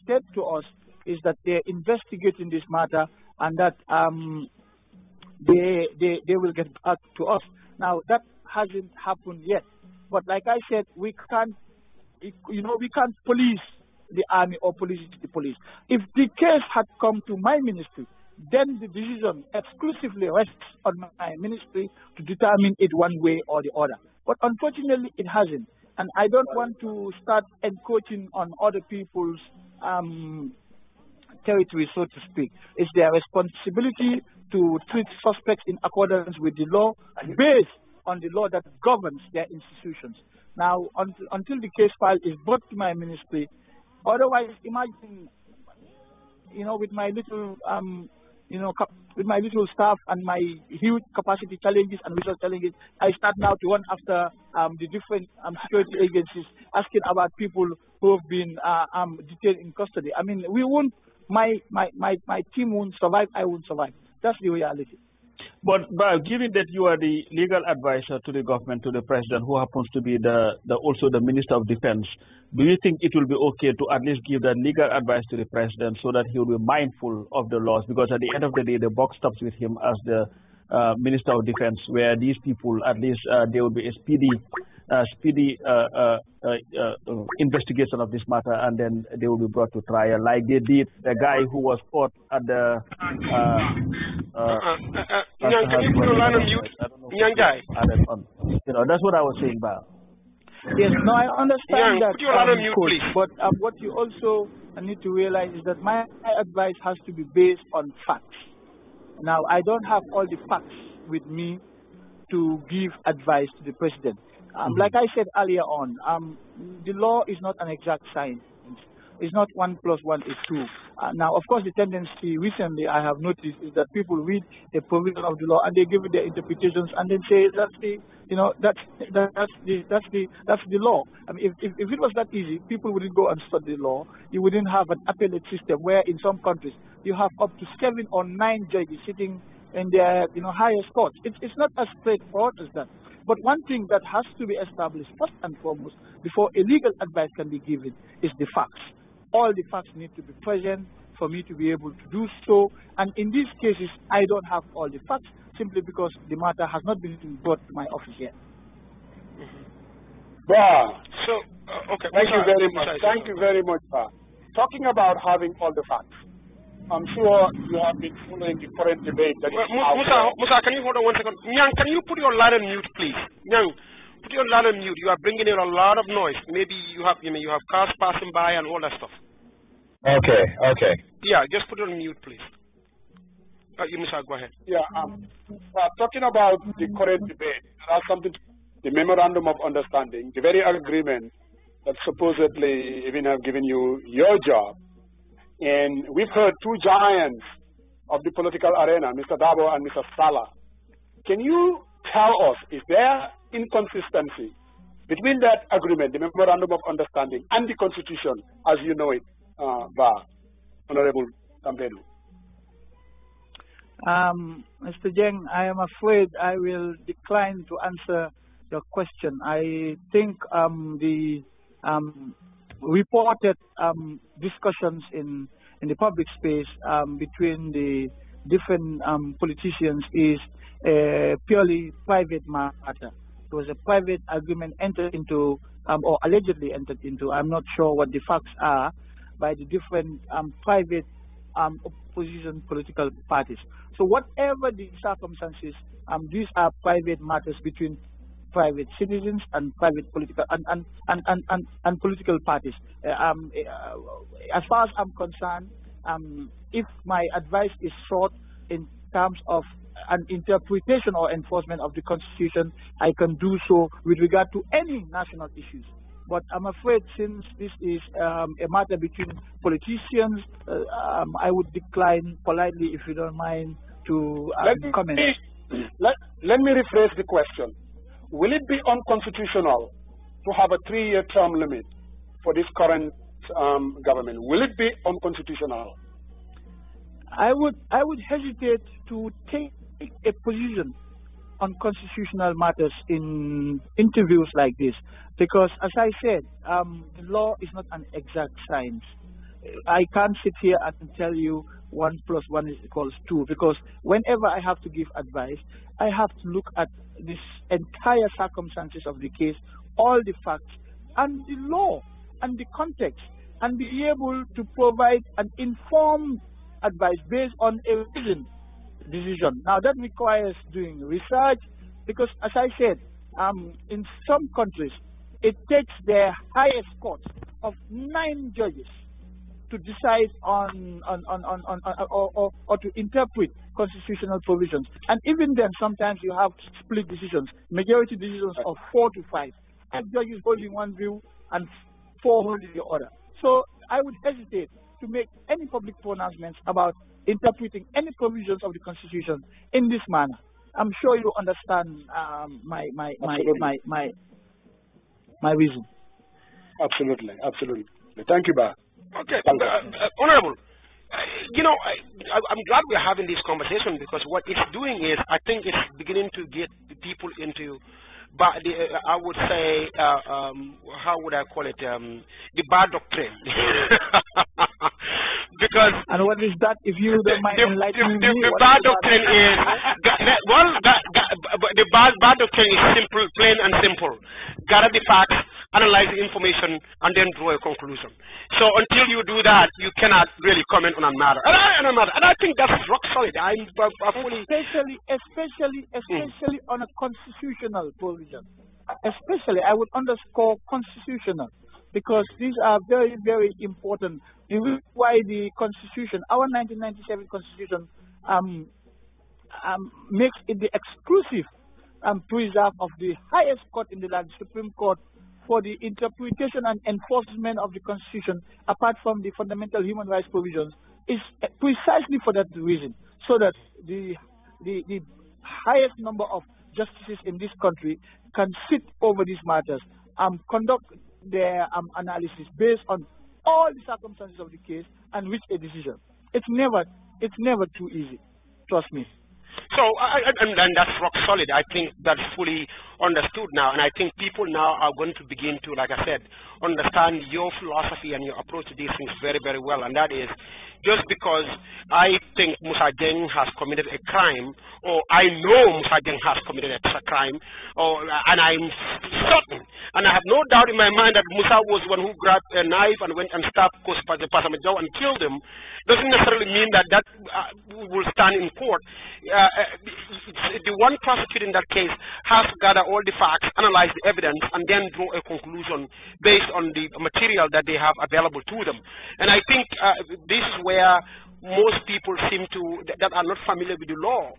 said to us is that they're investigating this matter and that they will get back to us. Now, that hasn't happened yet. But like I said, we can't police the army or police the police. If the case had come to my ministry, then the decision exclusively rests on my ministry to determine it one way or the other. But unfortunately, it hasn't. And I don't want to start encroaching on other people's territory, so to speak. It's their responsibility to treat suspects in accordance with the law, based on the law that governs their institutions. Now, until the case file is brought to my ministry, otherwise, imagine, with my little, with my little staff and my huge capacity challenges and resource challenges, I start now to run after the different security agencies, asking about people who have been detained in custody. I mean, we won't. My team won't survive. I won't survive. That's the reality. But given that you are the legal advisor to the government, to the president, who happens to be also the Minister of Defense, do you think it will be okay to at least give that legal advice to the president so that he will be mindful of the laws? Because at the end of the day, the buck stops with him as the Minister of Defense, where these people, at least there will be a speedy investigation of this matter, and then they will be brought to trial, like they did the guy who was caught at the. Can you put your line on mute? That's what I was saying, Ba. Yes, no, I understand that. Put your line on mute, please. But what you also need to realize is that my advice has to be based on facts. Now, I don't have all the facts with me to give advice to the president. Like I said earlier on, the law is not an exact science. It's not 1 + 1 is 2. Now, of course, the tendency recently I have noticed is that people read a provision of the law and they give it their interpretations and then say that's the law. I mean, if it was that easy, people wouldn't go and study the law. You wouldn't have an appellate system where in some countries you have up to 7 or 9 judges sitting in their highest courts. It's not as straightforward as that. But one thing that has to be established first and foremost before a legal advice can be given is the facts. All the facts need to be present for me to be able to do so. And in these cases, I don't have all the facts simply because the matter has not been brought to my office yet. Bah. So, okay. Thank you very much. Thank you very much, Bah. Talking about having all the facts, I'm sure you have been following the current debate. Musa, can you hold on 1 second? Nyang, can you put your line on mute, please? Nyang, put your line on mute. You are bringing in a lot of noise. Maybe you have cars passing by and all that stuff. Okay. Yeah, just put it on mute, please. Musa, go ahead. Yeah. Talking about the current debate, there are something. The memorandum of understanding, the very agreement that supposedly even have given you your job. And we've heard 2 giants of the political arena, Mr. Dabo and Mr. Salah. Can you tell us, is there inconsistency between that agreement, the memorandum of understanding, and the constitution as you know it, Honorable Tambedou? Mr. Jeng, I am afraid I will decline to answer your question. I think the reported discussions in the public space between the different politicians is a purely private matter. It was a private agreement entered into or allegedly entered into. I'm not sure what the facts are by the different private opposition political parties. So whatever the circumstances, these are private matters between private citizens and private political and political parties. As far as I'm concerned, if my advice is sought in terms of an interpretation or enforcement of the Constitution, I can do so with regard to any national issues. But I'm afraid since this is a matter between politicians, I would decline politely, if you don't mind, to comment. Let me rephrase the question. Will it be unconstitutional to have a 3-year term limit for this current government? Will it be unconstitutional? I would hesitate to take a position on constitutional matters in interviews like this, because as I said, the law is not an exact science. I can't sit here and tell you 1 + 1 = 2, because whenever I have to give advice, I have to look at this entire circumstances of the case, all the facts, and the law, and the context, and be able to provide an informed advice based on a reasoned decision. Now that requires doing research, because as I said, in some countries, it takes their highest court of 9 judges to decide on or to interpret constitutional provisions. And even then, sometimes you have split decisions, majority decisions of 4 to 5. And judges holding one view and 4 holding the other. So I would hesitate to make any public pronouncements about interpreting any provisions of the Constitution in this manner. I'm sure you understand my reason. Absolutely, absolutely. Thank you, Ba. Okay, Honorable. You know, I'm glad we're having this conversation because what it's doing is, I think it's beginning to get people into, but I would say, how would I call it, the bad doctrine. Because and what is that? If you don't mind enlightening me, the bad doctrine is the bad doctrine is simple, plain and simple. Gather the facts, analyze the information, and then draw a conclusion. So until you do that, you cannot really comment on a matter. And I think that's rock solid. Especially on a constitutional provision. Especially, I would underscore constitutional, because these are very, very important. The reason why the Constitution, our 1997 Constitution, makes it the exclusive preserve of the highest court in the land, Supreme Court, for the interpretation and enforcement of the Constitution, apart from the fundamental human rights provisions, is precisely for that reason, so that the highest number of justices in this country can sit over these matters, conduct their analysis based on all the circumstances of the case and reach a decision. It's never too easy. Trust me. So, and that's rock solid. I think that's fully understood now, and I think people now are going to begin to, like I said, understand your philosophy and your approach to these things very, very well, and that is, just because I think Musa Jeng has committed a crime, or I know Musa Jeng has committed a crime, and I'm certain, and I have no doubt in my mind that Musa was the one who grabbed a knife and went and stabbed Piecemeal and killed him, doesn't necessarily mean that will stand in court. The one prosecuting that case has to gather all the facts, analyze the evidence, and then draw a conclusion based on the material that they have available to them. And I think this is where most people seem to, that are not familiar with the law,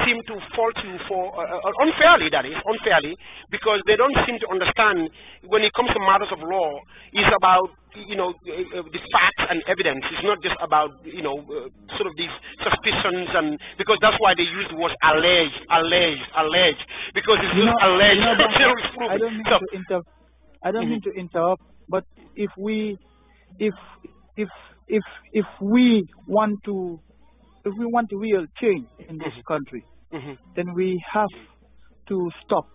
seem to fault you for, unfairly, that is, unfairly, because they don't seem to understand when it comes to matters of law, it's about, you know, the facts and evidence. It's not just about, you know, sort of these suspicions, and because that's why they use the word alleged, because it's just alleged. I don't mean to interrupt, but if we want to real change in this country, then we have to stop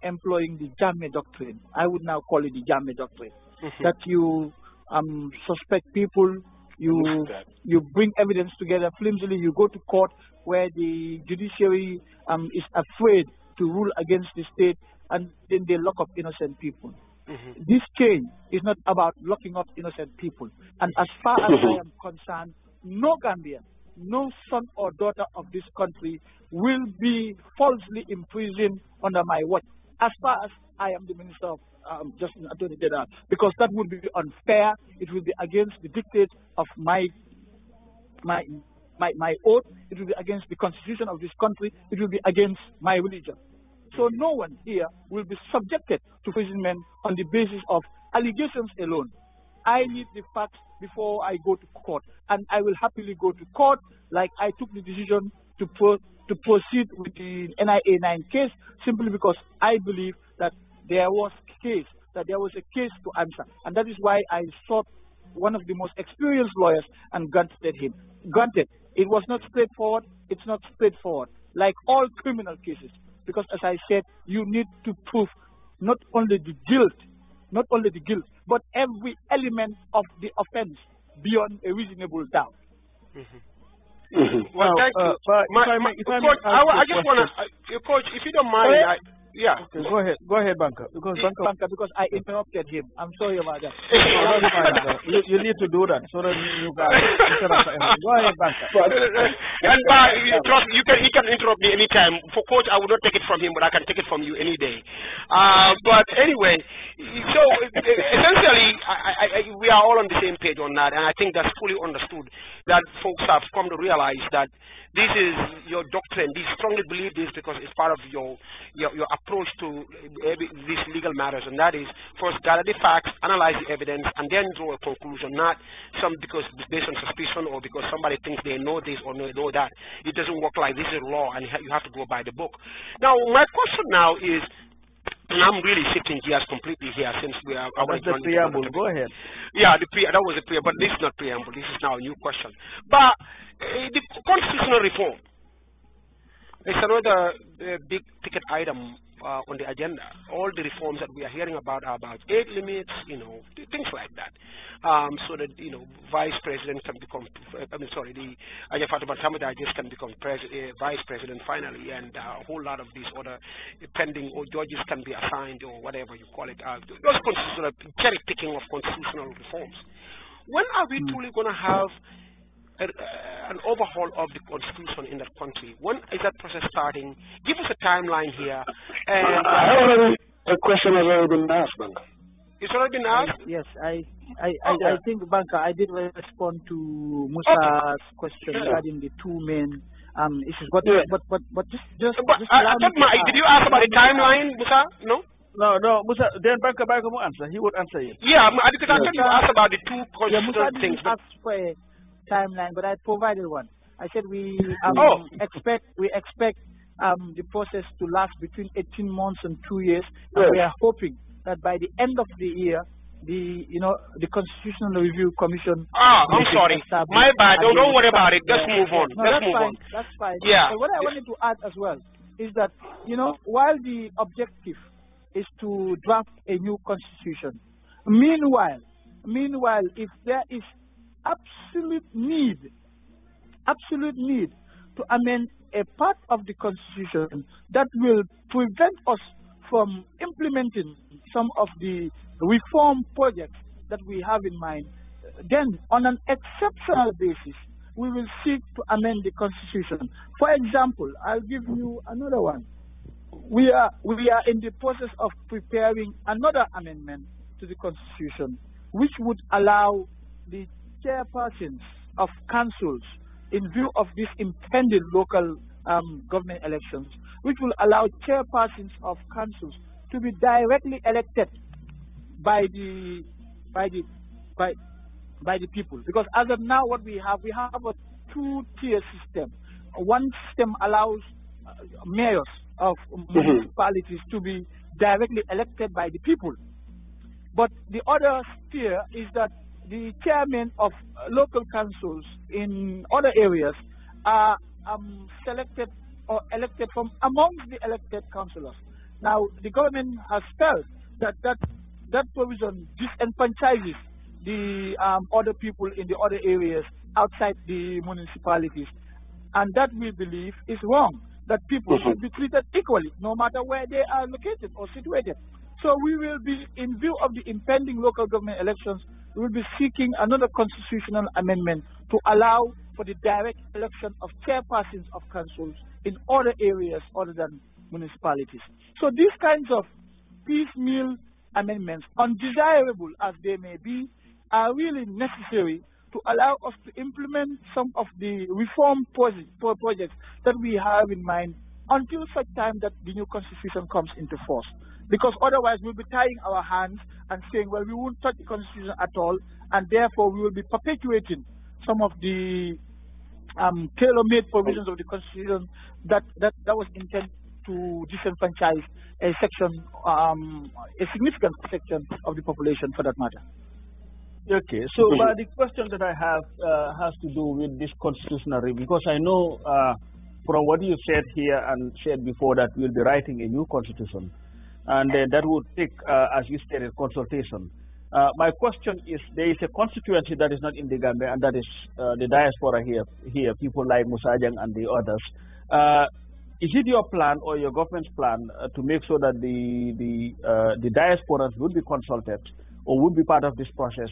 employing the Jammeh doctrine. I would now call it the Jammeh doctrine. That you suspect people, you bring evidence together flimsily, you go to court where the judiciary is afraid to rule against the state, and then they lock up innocent people. This change is not about locking up innocent people. And as far as I am concerned, no Gambian, no son or daughter of this country will be falsely imprisoned under my watch, as far as I am the Minister of Justice and Attorney General, because that would be unfair. It will be against the dictates of my oath. It will be against the constitution of this country. It will be against my religion. So no one here will be subjected to imprisonment on the basis of allegations alone. I need the facts before I go to court, and I will happily go to court, like I took the decision to proceed with the NIA 9 case, simply because I believe that there was a case to answer, and that is why I sought one of the most experienced lawyers and granted him. Granted, it was not straightforward. It's not straightforward, like all criminal cases. Because, as I said, you need to prove not only the guilt, but every element of the offense beyond a reasonable doubt. Well, thank you. Coach, I just want to, Coach, if you don't mind, yeah. Okay, go ahead, Banker. Because I interrupted him. I'm sorry about that. you need to do that so that you guys. Go ahead, Banker. And trust me, he can interrupt me anytime. For Coach, I will not take it from him, but I can take it from you any day. But anyway, so essentially, we we are all on the same page on that, and I think that's fully understood, that folks have come to realize that this is your doctrine. They strongly believe this because it's part of your approach to these legal matters, and that is first gather the facts, analyze the evidence, and then draw a conclusion, not because based on suspicion or because somebody thinks they know this or know that. It doesn't work like this is law, and you have to go by the book. Now, my question now is, and I'm really shifting gears completely here since we are. That's the preamble. Go ahead. Yeah, that was the preamble, but this is not preamble. This is now a new question. But the constitutional reform is another big ticket item on the agenda. All the reforms that we are hearing about are about age limits, things like that, so that vice president can become. The Fatu can become vice president finally, and a whole lot of these other pending or judges can be assigned or whatever you call it. Those constitutional cherry picking of constitutional reforms. When are we truly going to have an overhaul of the constitution in that country? When is that process starting? Give us a timeline here. And a question has already been asked, Banka. It's already been asked? Yes, I think, Banka, I did respond to Musa's question regarding the two main issues. But just did you ask about the timeline, Musa? No? No, Musa, then Banka will answer. He would answer you. Yeah, because I thought you asked about the two constitutional things. Asked for a timeline, but I provided one. I said we expect the process to last between 18 months and 2 years, and we are hoping that by the end of the year, the Constitutional Review Commission. I'm sorry, my bad. Don't worry about it. Let's move on. That's fine. Yeah. But what I wanted to add as well is that while the objective is to draft a new constitution, meanwhile, if there is absolute need to amend a part of the constitution that will prevent us from implementing some of the reform projects that we have in mind, then on an exceptional basis, we will seek to amend the constitution. For example, I'll give you another one. We are in the process of preparing another amendment to the constitution, which would allow the chairpersons of councils, in view of this impending local government elections, which will allow chairpersons of councils to be directly elected by the people. Because as of now, what we have a two-tier system. One system allows mayors of municipalities to be directly elected by the people, but the other tier is that the chairmen of local councils in other areas are selected or elected from amongst the elected councillors. Now, the government has felt that provision disenfranchises the other people in the other areas outside the municipalities, and that we believe is wrong, that people should be treated equally, no matter where they are located or situated. So we will be, in view of the impending local government elections, we will be seeking another constitutional amendment to allow for the direct election of chairpersons of councils in other areas other than municipalities. So these kinds of piecemeal amendments, undesirable as they may be, are really necessary to allow us to implement some of the reform projects that we have in mind until such time that the new constitution comes into force. Because otherwise we'll be tying our hands and saying, well, we won't touch the constitution at all, and therefore we will be perpetuating some of the tailor-made provisions of the constitution that was intended to disenfranchise a section, a significant section of the population, for that matter. Okay, so the question that I have has to do with this constitutional review, because I know from what you said here and said before that we'll be writing a new constitution, and that would take, as you stated, consultation. My question is, there is a constituency that is not in the Gambia, and that is the diaspora here, people like Musajang and the others. Is it your plan or your government's plan to make sure that the diasporans would be consulted or would be part of this process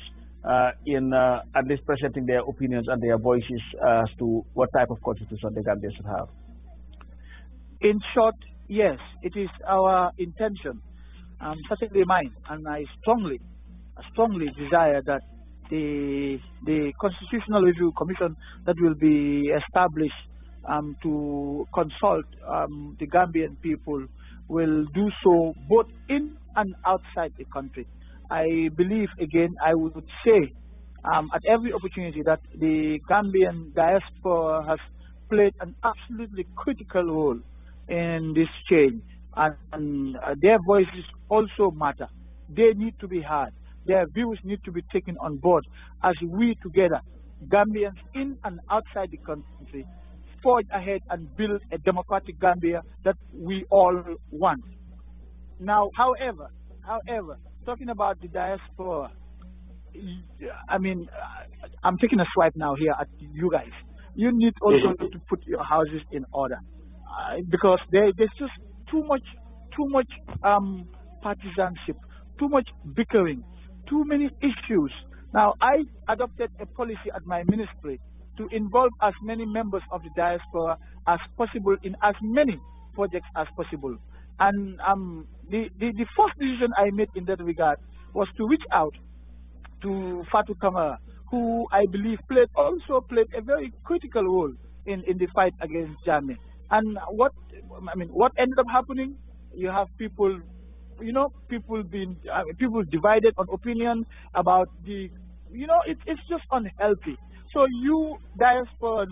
in at least presenting their opinions and their voices as to what type of constitution the Gambia should have? In short, yes, it is our intention, certainly mine, and I strongly desire that the Constitutional Review Commission that will be established to consult the Gambian people will do so both in and outside the country. I believe, again, I would say at every opportunity that the Gambian diaspora has played an absolutely critical role in this change, and their voices also matter. They need to be heard. Their views need to be taken on board as we together, Gambians in and outside the country, forge ahead and build a democratic Gambia that we all want. Now, however, talking about the diaspora, I mean, I'm taking a swipe now here at you guys. You need also to put your houses in order because there's just too much partisanship, too much bickering, too many issues. Now, I adopted a policy at my ministry to involve as many members of the diaspora as possible in as many projects as possible. And the first decision I made in that regard was to reach out to Fatu, who I believe also played a very critical role in the fight against Jammeh. And what ended up happening? You have people, people divided on opinion about it's just unhealthy. So you, diaspora,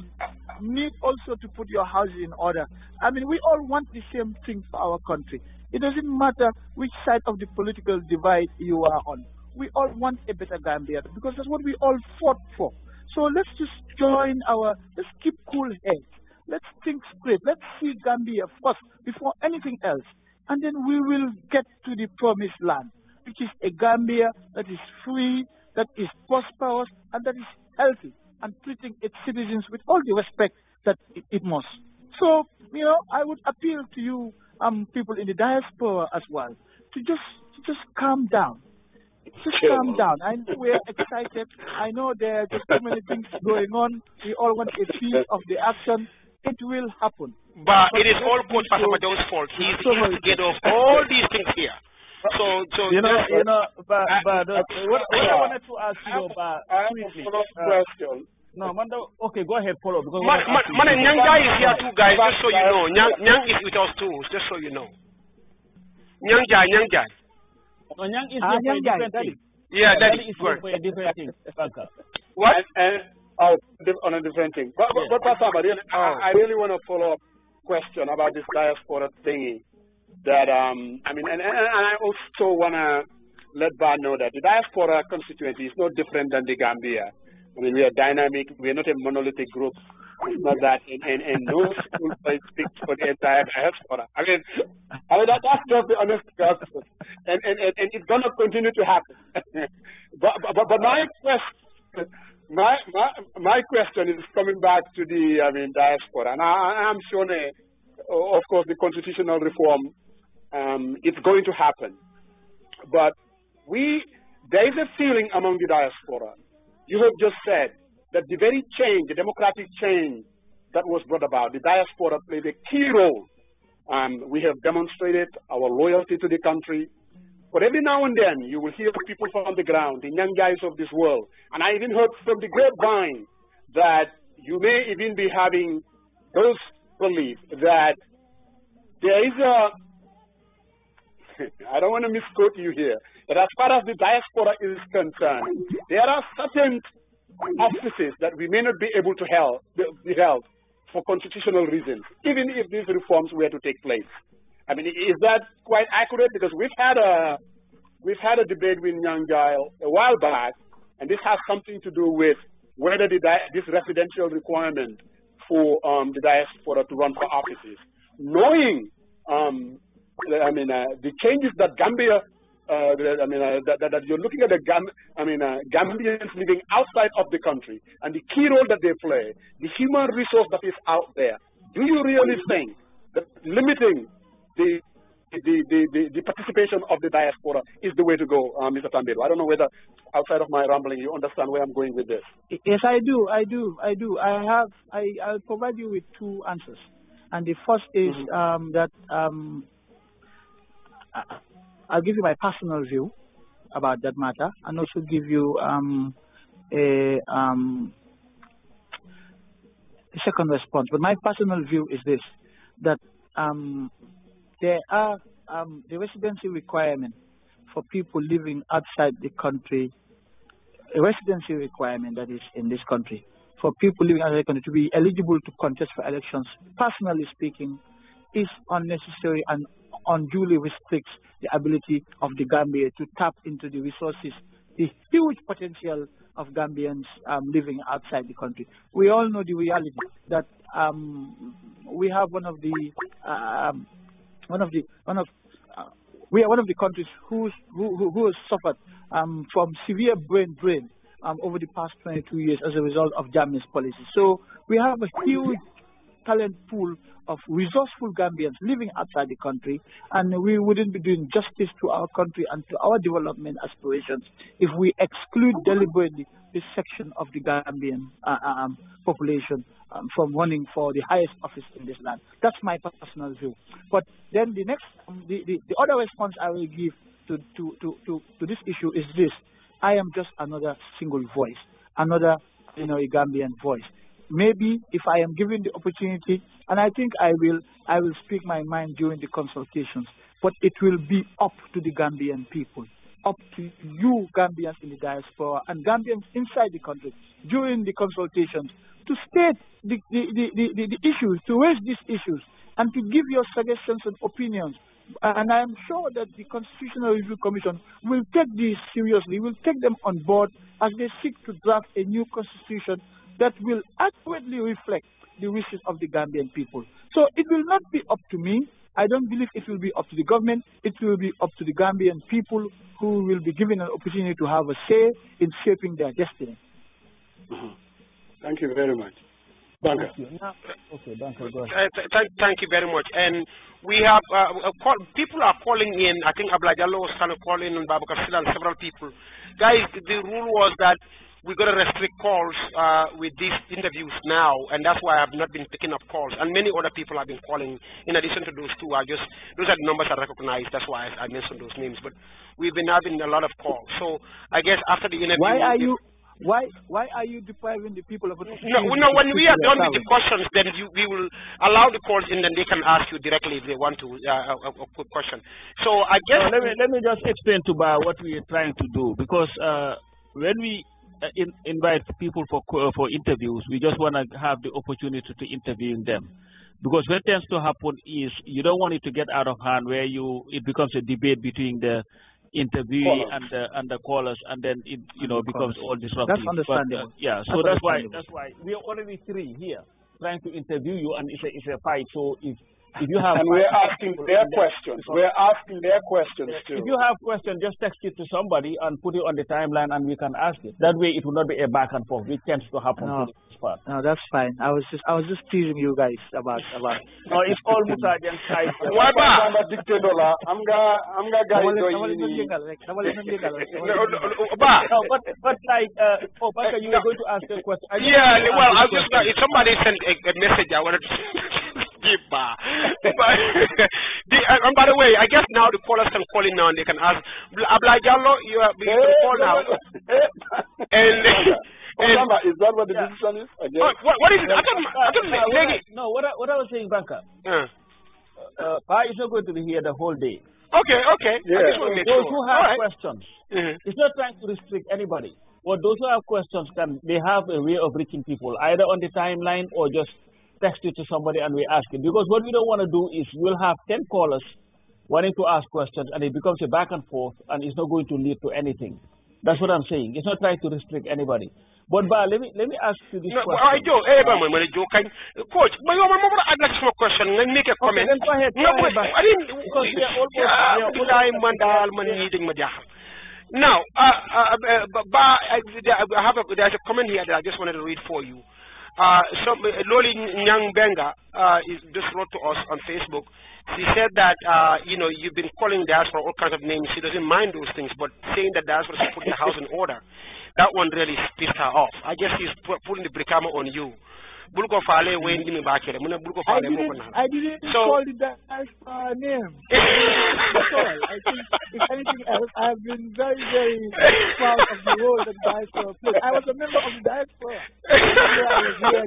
need also to put your houses in order. I mean, we all want the same thing for our country. It doesn't matter which side of the political divide you are on. We all want a better Gambia because that's what we all fought for. So let's just let's keep cool heads. Let's think straight. Let's see Gambia first before anything else. And then we will get to the promised land, which is a Gambia that is free, that is prosperous, and that is healthy, and treating its citizens with all the respect that it must. So, I would appeal to you, people in the diaspora as well, to just calm down. Just calm down. I know we're excited. I know there are just so many things going on. We all want a piece of the action. It will happen. But it is all Coach Pasamadou's fault. He's the instigator of all these things here. So what I wanted to ask you about question. No, okay, go ahead, follow. Because Nyanga is here too, guys, just so you know. Nyang is with us too, just so you know. Nyang. No, Nyang is here for a different thing. Yeah, that is for a different thing. What? On a different thing. But Pastor, I really want to follow up question about this diaspora thingy. That and I also want to let Bar know that the diaspora constituency is no different than the Gambia. I mean, we are dynamic. We are not a monolithic group. It's not that, and no school speaks for the entire diaspora. I mean that's just the honest gospel, and it's gonna continue to happen. but my question is coming back to the diaspora, and I'm sure, of course, the constitutional reform. It's going to happen, but there is a feeling among the diaspora. You have just said that the very change, the democratic change that was brought about, the diaspora played a key role. We have demonstrated our loyalty to the country. But every now and then, you will hear people from the ground, the young guys of this world. And I even heard from the grapevine that you may even be having those beliefs that there is I don't want to misquote you here, but as far as the diaspora is concerned, there are certain offices that we may not be able to be held for constitutional reasons, even if these reforms were to take place. I mean, is that quite accurate? Because we've had a debate with Young Gile a while back, and this has something to do with whether this residential requirement for the diaspora to run for offices, knowing the changes that Gambia, that you're looking at Gambians living outside of the country and the key role that they play, the human resource that is out there. Do you really think that limiting the participation of the diaspora is the way to go, Mr. Tambedou? I don't know whether outside of my rambling you understand where I'm going with this. Yes, I do. I'll provide you with two answers. And the first is that I'll give you my personal view about that matter, and also give you a second response. But my personal view is this, that there are the residency requirement for people living outside the country, a residency requirement that is in this country, for people living outside the country to be eligible to contest for elections, personally speaking, is unnecessary and unduly restricts the ability of the Gambia to tap into the resources, the huge potential of Gambians living outside the country. We all know the reality that we have one of the countries who has suffered from severe brain drain over the past 22 years as a result of Jammeh's policy. So we have a huge talent pool of resourceful Gambians living outside the country, and we wouldn't be doing justice to our country and to our development aspirations if we exclude deliberately this section of the Gambian population from running for the highest office in this land. That's my personal view. But then the next, the other response I will give to this issue is this: I am just another single voice, another a Gambian voice. Maybe if I am given the opportunity, and I think I will speak my mind during the consultations, but it will be up to the Gambian people, up to you Gambians in the diaspora and Gambians inside the country during the consultations to state the issues, to raise these issues, and to give your suggestions and opinions. And I am sure that the Constitutional Review Commission will take these seriously, will take them on board as they seek to draft a new constitution that will accurately reflect the wishes of the Gambian people. So it will not be up to me. I don't believe it will be up to the government. It will be up to the Gambian people who will be given an opportunity to have a say in shaping their destiny. Thank you very much. Banker. Okay, Banker, go ahead. Thank you very much. And we have people are calling in. I think Ablajallo was trying to call in, and Babakar Sila and several people. Guys, the rule was that we're going to restrict calls with these interviews now, and that's why I have not been picking up calls. And many other people have been calling. In addition to those two, those are the numbers I recognize. That's why I mentioned those names. But we've been having a lot of calls. So I guess after the interview, why are you depriving the people of opportunity? No, when we are done with the questions, then we will allow the calls in, then they can ask you directly if they want to a quick question. So I guess let me just explain to Ba what we are trying to do, because when we invite people for interviews, we just want to have the opportunity to interview them, because what tends to happen is you don't want it to get out of hand where it becomes a debate between the interviewee and the callers, and then it becomes all disruptive. That's understandable. So that's why we are already three here trying to interview you, and it's a fight. So if you have, and we're asking their questions. We're asking their questions too. If you have questions, just text it to somebody and put it on the timeline, and we can ask it. That way, it will not be a back and forth, which tends to happen. No, that's fine. I was just teasing you guys about. No, it's all Mutajan side. Why I'm a dictator? I'm gonna guide you. But like, Baka, you were going to ask a question. Yeah, well, I just if somebody sent a message, I wanted to. And by the way, I guess now the callers can call in now and they can ask Ablajallo, you can call now. Is that what the decision is? What is it? I don't no, what I was saying, Banka. Pa is not going to be here the whole day. Okay. Yeah. Those who have questions, it's not trying to restrict anybody. But those who have questions, they have a way of reaching people, either on the timeline or just text it to somebody and we ask it. Because what we don't want to do is we'll have 10 callers wanting to ask questions, and it becomes a back and forth, and it's not going to lead to anything. That's what I'm saying. It's not trying to restrict anybody. But Ba, let me ask you this question. Coach, but you remember I asked a question and make a comment. Then go ahead. I didn't. Because we are almost. Now, there's a comment here that I just wanted to read for you. Loli Nyang Benga just wrote to us on Facebook. She said that you've been calling Diaspora all kinds of names. She doesn't mind those things, but saying that Diaspora should put the house in order, that one really pissed her off. I guess she's putting the brikama on you. Bulko Fale when Jimmy Bakere, Bulko Fale. I didn't call the diaspora name. That's all. I think, if anything else, I have been very, very proud of the role that diaspora played. I was a member of the diaspora. I was here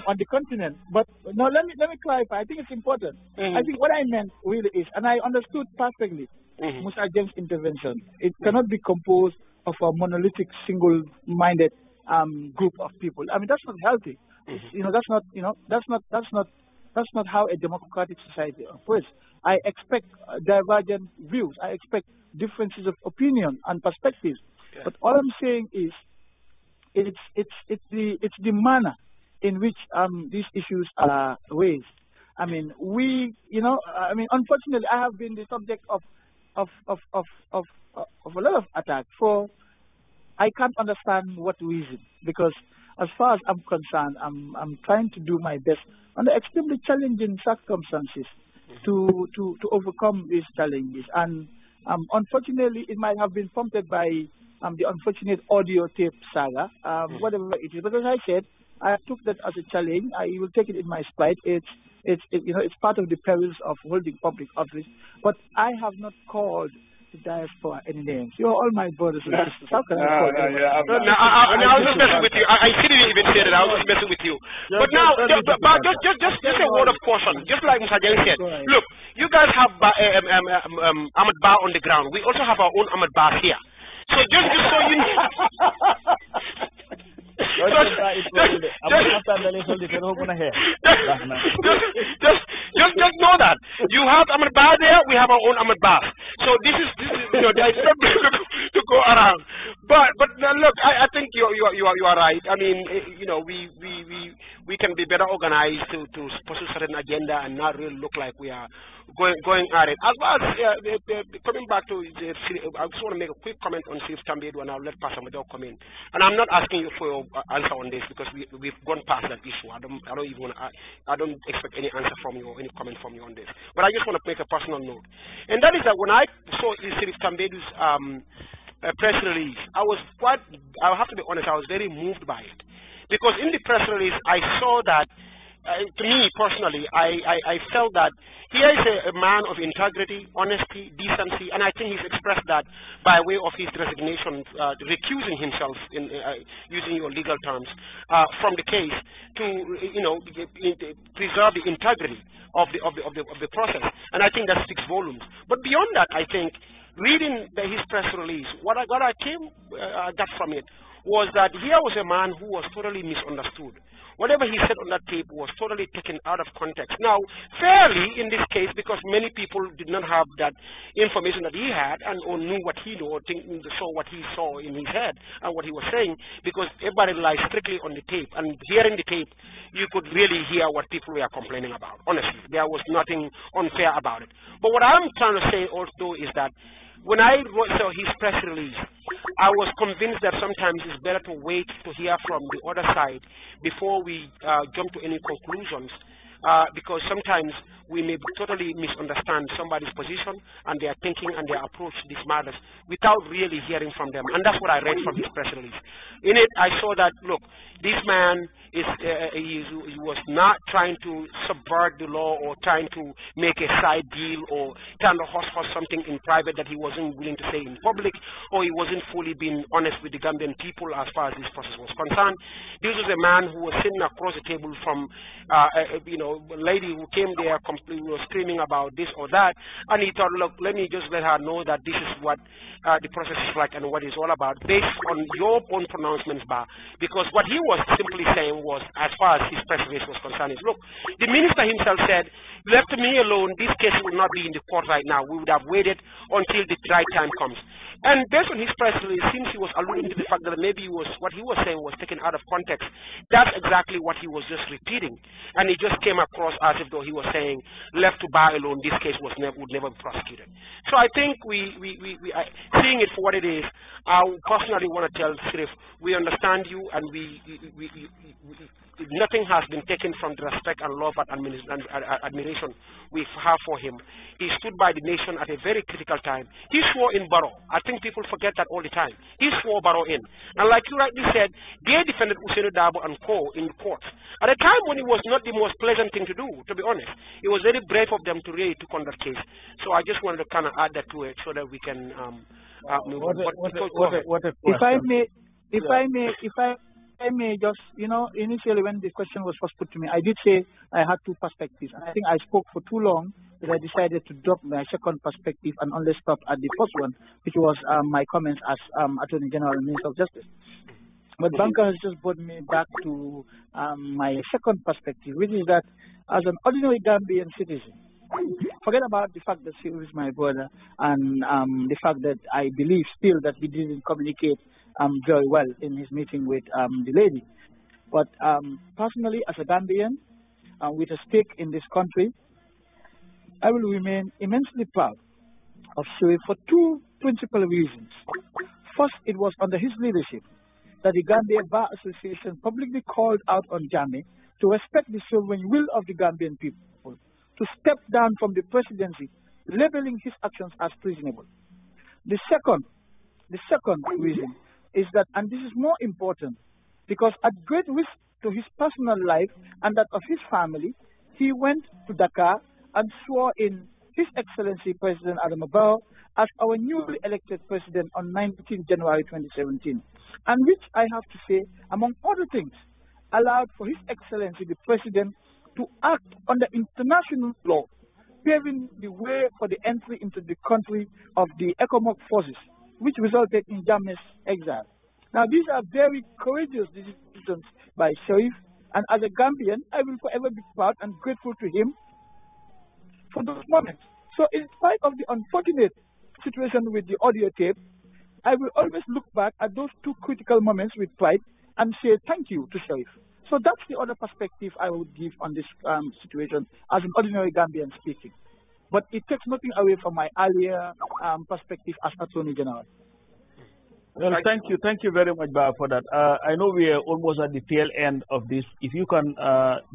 on the continent. But no, let me clarify. I think it's important. I think what I meant really is, and I understood perfectly Musa Jeng's intervention. It cannot be composed of a monolithic, single-minded group of people. I mean, that's not healthy. That's not how a democratic society operates. I expect divergent views. I expect differences of opinion and perspectives. Yeah. But all I'm saying is, it's the manner in which these issues are raised. I mean, unfortunately, I have been the subject of a lot of attacks for I can't understand what reason, because as far as I'm concerned, I'm trying to do my best under extremely challenging circumstances to overcome these challenges. And unfortunately, it might have been prompted by the unfortunate audio tape saga, whatever it is. But as I said, I took that as a challenge. I will take it in my stride. It's part of the perils of holding public office. But I have not called the diaspora any names. You're all my brothers and sisters. How can I call them? I was just messing with you. I didn't even say that. I was just messing with you. But now, just a word of caution. Just like Mr. Jeng said, look, you guys have Ahmed Ba on the ground. We also have our own Ahmed Ba here. So just so you know. Just know that you have Ahmed Ba there, we have our own Ahmed Ba. So this is there is something to go around. But look, I think you are right. I mean, we can be better organized to pursue certain agenda and not really look like we are going at it. As well as coming back to I just want to make a quick comment on Tambedou, and I'll let Pastor Madeo come in. And I'm not asking you for your answer on this because we've gone past that issue. I don't expect any answer from you or any comment from you on this. But I just want to make a personal note, and that is that when I saw Tambedou's press release, I have to be honest, I was very moved by it, because in the press release I saw that. To me personally, I felt that here is a man of integrity, honesty, decency, and I think he's expressed that by way of his resignation, recusing himself, in using your legal terms, from the case to preserve the integrity of the process, and I think that speaks volumes. But beyond that, I think reading his press release, what I got from it was that here was a man who was totally misunderstood. Whatever he said on that tape was totally taken out of context. Now, fairly in this case, because many people did not have that information that he had or knew what he knew or saw what he saw in his head and what he was saying, because everybody relies strictly on the tape. And hearing the tape, you could really hear what people were complaining about. Honestly, there was nothing unfair about it. But what I'm trying to say also is that when I saw his press release, I was convinced that sometimes it's better to wait to hear from the other side before we jump to any conclusions, because sometimes we may totally misunderstand somebody's position and their thinking and their approach to these matters without really hearing from them. And that's what I read from his press release. In it, I saw that, look, this man he was not trying to subvert the law or trying to make a side deal or trying to hush something in private that he wasn't willing to say in public, or he wasn't fully being honest with the Gambian people as far as this process was concerned. This was a man who was sitting across the table from a lady who came there was screaming about this or that, and he thought, look, let me just let her know that this is what the process is like and what it's all about, based on your own pronouncements, because what he was simply saying was, as far as his press release was concerned, is, look, the minister himself said, left to me alone, this case will not be in the court right now. We would have waited until the right time comes. And based on his press release, since he was alluding to the fact that maybe what he was saying was taken out of context, that's exactly what he was just repeating. And it just came across as if though he was saying, left to bar alone, this case would never be prosecuted. So I think seeing it for what it is, I personally want to tell Sirif, we understand you, and nothing has been taken from the respect and love and admiration we have for him. He stood by the nation at a very critical time. He swore in Borough. I think think people forget that all the time. He swore Barrow in. And like you rightly said, they defended Usainu Dabo and co. in the courts. At a time when it was not the most pleasant thing to do, to be honest. It was very brave of them to really to conduct case. So I just wanted to kind of add that to it so that we can move on. If I may just, initially when the question was first put to me, I did say I had two perspectives. And I think I spoke for too long that I decided to drop my second perspective and only stop at the first one, which was my comments as Attorney General and Minister of Justice. But Banker has just brought me back to my second perspective, which is that as an ordinary Gambian citizen, forget about the fact that he is my brother and the fact that I believe still that he didn't communicate very well in his meeting with the lady. But personally, as a Gambian with a stake in this country, I will remain immensely proud of Sheriff for two principal reasons. First, it was under his leadership that the Gambia Bar Association publicly called out on Jammeh to respect the sovereign will of the Gambian people, to step down from the presidency, labeling his actions as treasonable. The second reason is that, and this is more important, because at great risk to his personal life and that of his family, he went to Dakar and swore in His Excellency President Adama Barrow as our newly elected president on 19 January 2017, and which I have to say, among other things, allowed for His Excellency the President to act under international law, paving the way for the entry into the country of the ECOMOG forces, which resulted in Jammeh's exile. Now, these are very courageous decisions by Sheriff, and as a Gambian, I will forever be proud and grateful to him for those moments. So in spite of the unfortunate situation with the audio tape, I will always look back at those two critical moments with pride and say thank you to Sheriff. So that's the other perspective I would give on this situation as an ordinary Gambian speaking. But it takes nothing away from my earlier perspective as Attorney General. Well, thank you very much, Ba, for that. I know we are almost at the tail end of this. If you can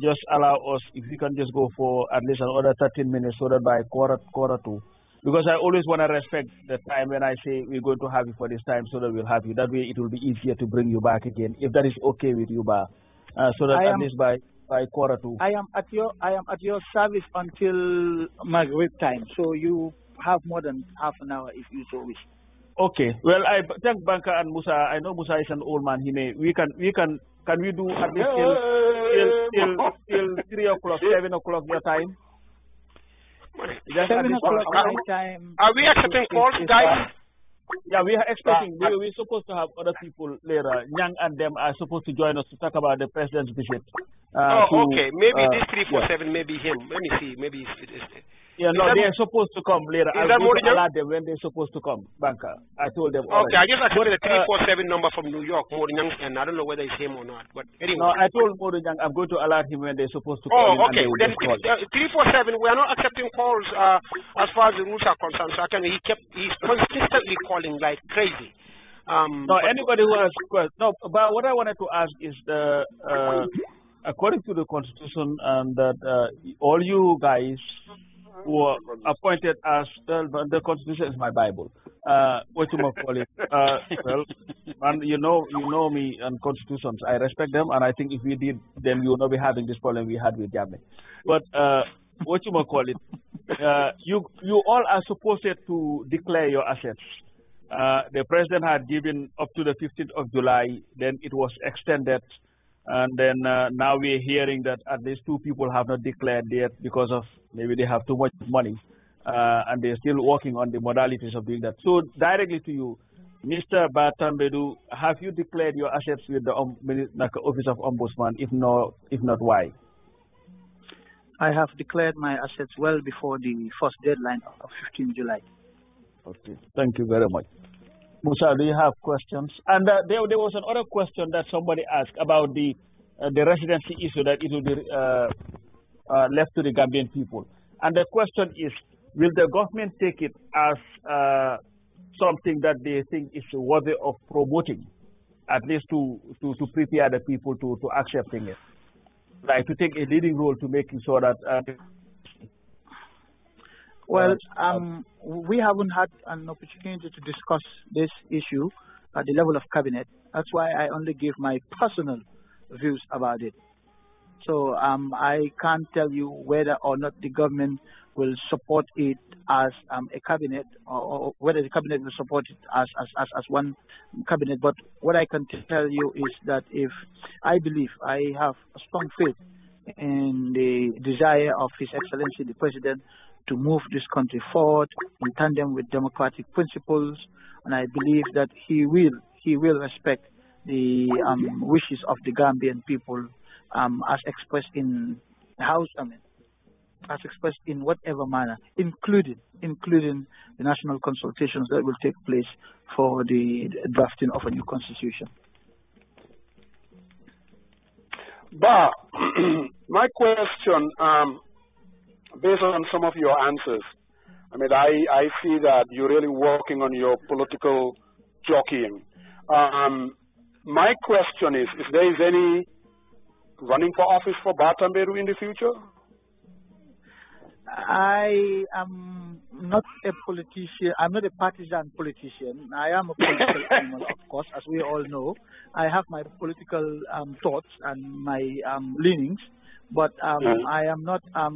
just allow us, if you can just go for at least another 13 minutes so that by quarter two, because I always want to respect the time when I say we're going to have you for this time so that we'll have you. That way it will be easier to bring you back again, if that is okay with you, Ba. So that at least by quarter two. I am at your service until Maghrib time, so you have more than half an hour if you so wish. Okay. Well, I thank Banka and Musa. I know Musa is an old man. Can we do at least till 3 o'clock, 7 o'clock your time? 7 o'clock my time. Are we accepting calls, guys? Yeah, we are expecting. We're supposed to have other people later. Nyang and them are supposed to join us to talk about the president's visit. Okay. Maybe this 347, maybe him. Let me see. Maybe it's yeah, no, they are supposed to come later. I'm going to alert them when they're supposed to come, Banka. I told them already. Okay, I just accepted the 347 number from New York, Morinyang, and I don't know whether it's him or not. But anyway. No, I told Morinyang I'm going to alert him when they're supposed to come. Oh, okay. Then 347, we are not accepting calls as far as the rules are concerned. So he's consistently calling like crazy. No, anybody who has questions. No, but what I wanted to ask is according to the Constitution, and that all you guys who are appointed as the Constitution is my Bible. What you might call it? Well, and you know me and constitutions. I respect them, and I think if we did, then we would not be having this problem we had with Jammeh. But what you might call it? You all are supposed to declare your assets. The president had given up to the 15th of July. Then it was extended. And then now we're hearing that at least 2 people have not declared yet because of maybe they have too much money and they're still working on the modalities of doing that. So directly to you, Mr. Tambedou, have you declared your assets with the Office of Ombudsman? If not, why? I have declared my assets well before the first deadline of 15 July. Okay, thank you very much. Musa, do you have questions? And there was another question that somebody asked about the residency issue, that it will be left to the Gambian people. And the question is, will the government take it as something that they think is worthy of promoting, at least to prepare the people to accepting it? Like to take a leading role to making sure that... Well, we haven't had an opportunity to discuss this issue at the level of cabinet. That's why I only give my personal views about it. So I can't tell you whether or not the government will support it as a cabinet, or whether the cabinet will support it as one cabinet. But what I can tell you is that if I believe, I have a strong faith in the desire of His Excellency the President to move this country forward in tandem with democratic principles, and I believe that he will respect the wishes of the Gambian people as expressed in the House, as expressed in whatever manner, including the national consultations that will take place for the drafting of a new constitution. But my question, based on some of your answers, I mean, I see that you're really working on your political jockeying. My question is if there is any running for office for Tambedou in the future? I am not a politician. I'm not a partisan politician. I am a political animal, of course, as we all know. I have my political thoughts and my leanings, but I am not a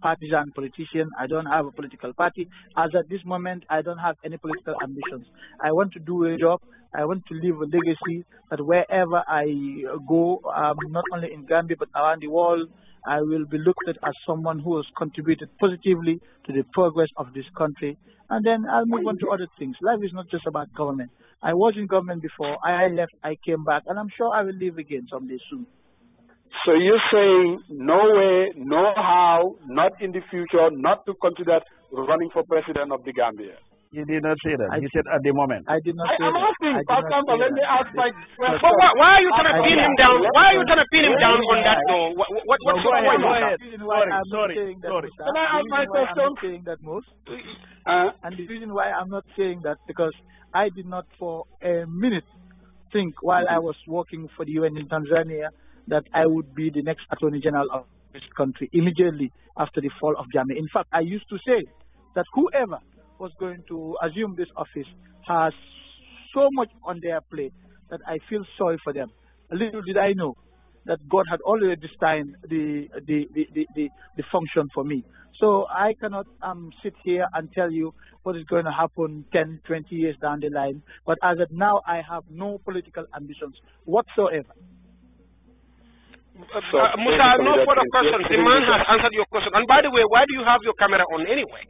partisan politician. I don't have a political party. As at this moment, I don't have any political ambitions. I want to do a job. I want to leave a legacy that wherever I go, not only in Gambia but around the world, I will be looked at as someone who has contributed positively to the progress of this country. And then I'll move on to other things. Life is not just about government. I was in government before. I left. I came back. And I'm sure I will leave again someday soon. So you're saying no way, no how, not in the future, not to consider running for president of the Gambia? You did not say that. You said at the moment. I did not say that. I'm asking, let me ask my question. Why are you trying to pin him down? Why are you trying to pin him down on that though? What's your point? Go ahead. Sorry. Can I ask my question? I'm saying that most. And the reason why I'm not saying that, because I did not for a minute think while I was working for the UN in Tanzania that I would be the next Attorney General of this country immediately after the fall of Jammeh. In fact, I used to say that whoever was going to assume this office has so much on their plate that I feel sorry for them. Little did I know that God had already destined the function for me. So I cannot sit here and tell you what is going to happen 10, 20 years down the line. But as of now, I have no political ambitions whatsoever. Musa, no further questions. The man has answered your question. And by the way, why do you have your camera on anyway?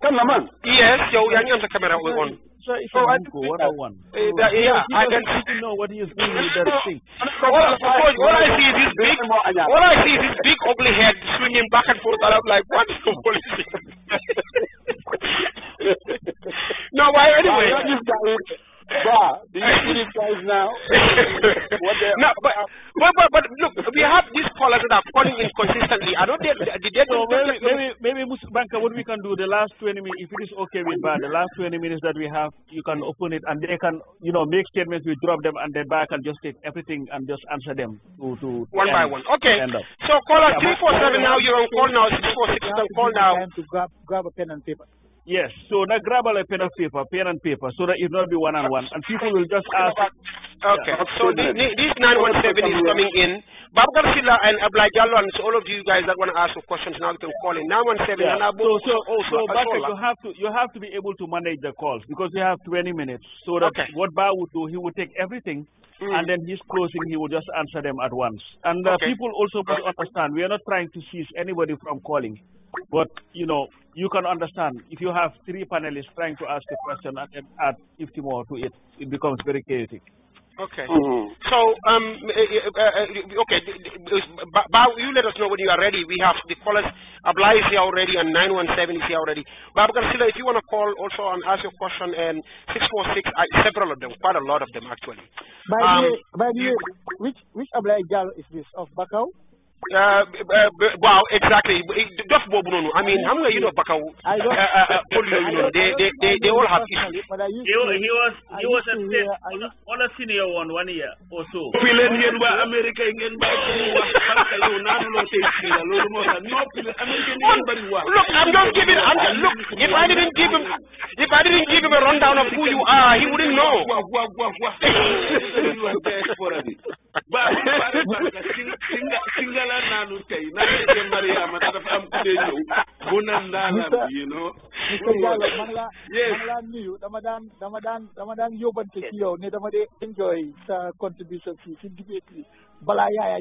Cameraman? Yes, you have the camera on. So I think I can know what he is doing with that thing. All I see is this big ugly head swinging back and forth, and I'm like, what's the policy? No, why anyway? Do you see these guys now? No, but look, we have these callers that are calling in consistently. I don't maybe Banker, what we can do the last 20 minutes, if it is okay with Bar, the last 20 minutes that we have, you can open it and they can, make statements. We drop them and then back and just take everything and just answer them to one by one. Okay. So caller 347 now. You're on call now. 646 on call now. To grab a pen and paper. Yes, so now grab a pen and paper, so that it will not be one-on-one, and people will just ask. Okay, so this 917 is coming in. Babgar Silla and Ablai Jallo, and so all of you guys that want to ask some questions now, you can call in 917. Yeah. And you have to be able to manage the calls because we have 20 minutes. So that what Ba would do, he would take everything. And then his closing, he will just answer them at once. And people also must understand, we are not trying to seize anybody from calling. But, you can understand, if you have 3 panelists trying to ask a question and add 50 more to it, it becomes very chaotic. Okay. So, you let us know when you are ready. We have the callers, Ablai is here already, and 917 is here already. Babgar Silla, if you want to call also and ask your question, and 646, several of them, quite a lot of them actually. By the way, which Ablai Jallo is this, of Bakau? Wow, exactly. Just Bobuno. I mean, how you know Bakau? They all have issues. He was on a senior one year or so. America Look, I'm not giving. Look, if I didn't give him a rundown of who you are, he wouldn't know. You know. Enjoy contributions in debate. Balaya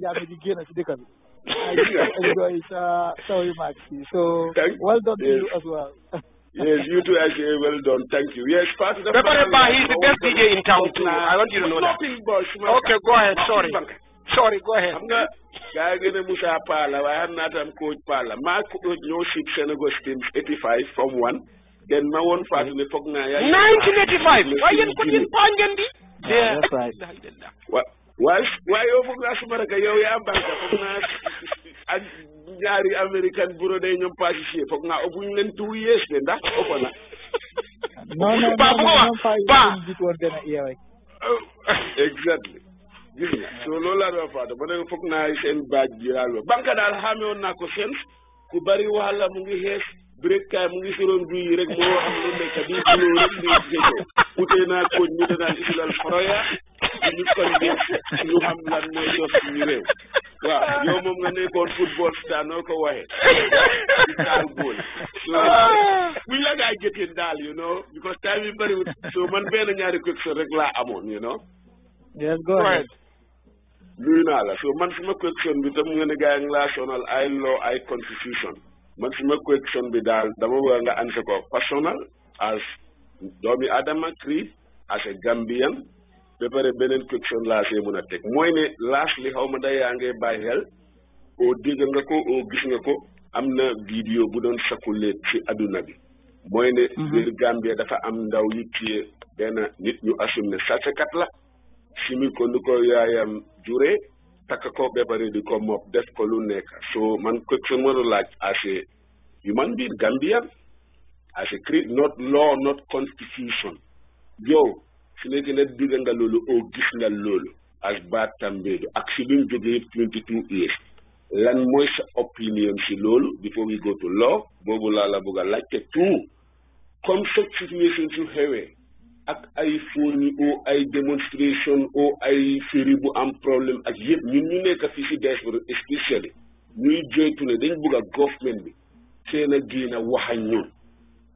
enjoy sorry Maxi. So well done to you as well. Yes, you too actually well done. Thank you. Yes, part of the he's the best DJ in town too. I want you to know that. Okay, go ahead. Sorry, go ahead. Guy Musa Pala, I have not coach Pala. My coach no 6 Senegal teams 85 from 1. Then my one part in the 1985. Why you put in Panjandi? Yeah, that's right. Why over glass America? You have American Bureau de Union Pacific for now opening 2 years. Then that's open. No. Exactly. So Lola Father, but then for nice and bad dialogue. Banka dal hame on nako sense, ku bari wala mu ngi xess break kay mu ngi soron duy rek mo am lu nek di lu rek di jëjë. Utena ko ñu dana isilal froya, ñu ko di ñu xam lan moy jox ñu rew. Waaw, yow mom nga nekkon football star no ko waxe. Dal goal. So we la ga jëtin dal, you know, because time yi bari so man ben ñaari question rek la amone, you know. Yes, go ahead. So man suma question bi tam nga ne gaay nga sonal ay law ay constitution. Man suma question bi dal dama bëgg nga answer ko personal as doomi Adama Cree as a Gambian. Be pare benen question la sé mëna tek moy ne lastly xawma da ya ngay bay xel o dégg nga ko o gis nga ko amna vidéo bu doon circuler ci aduna bi moy ne bir Gambia dafa am ndaw yi ci ben nit ñu assume ne sàcckat la simil ko ni ko yaayam jure takk ko bepare di ko mop def ko lu nekk so man question mo laaj as a human being Gambian as a Cree not law not constitution yow su nekk ne digg nga loolu o gis nga loolu as ba Tambedou ak si luñ jógee 22 years lan mooy sa opinion si loolu before we go to law boobu laa la bëgg a laajte tout comme cette situation su xewee ak ay foni o ay demonstration o ay feri bu am problème ak yépp ñun ñu nekk fi ci diaspora especially ñuy joytu ne dañ bëgg government bi seen a génn wax ak ñun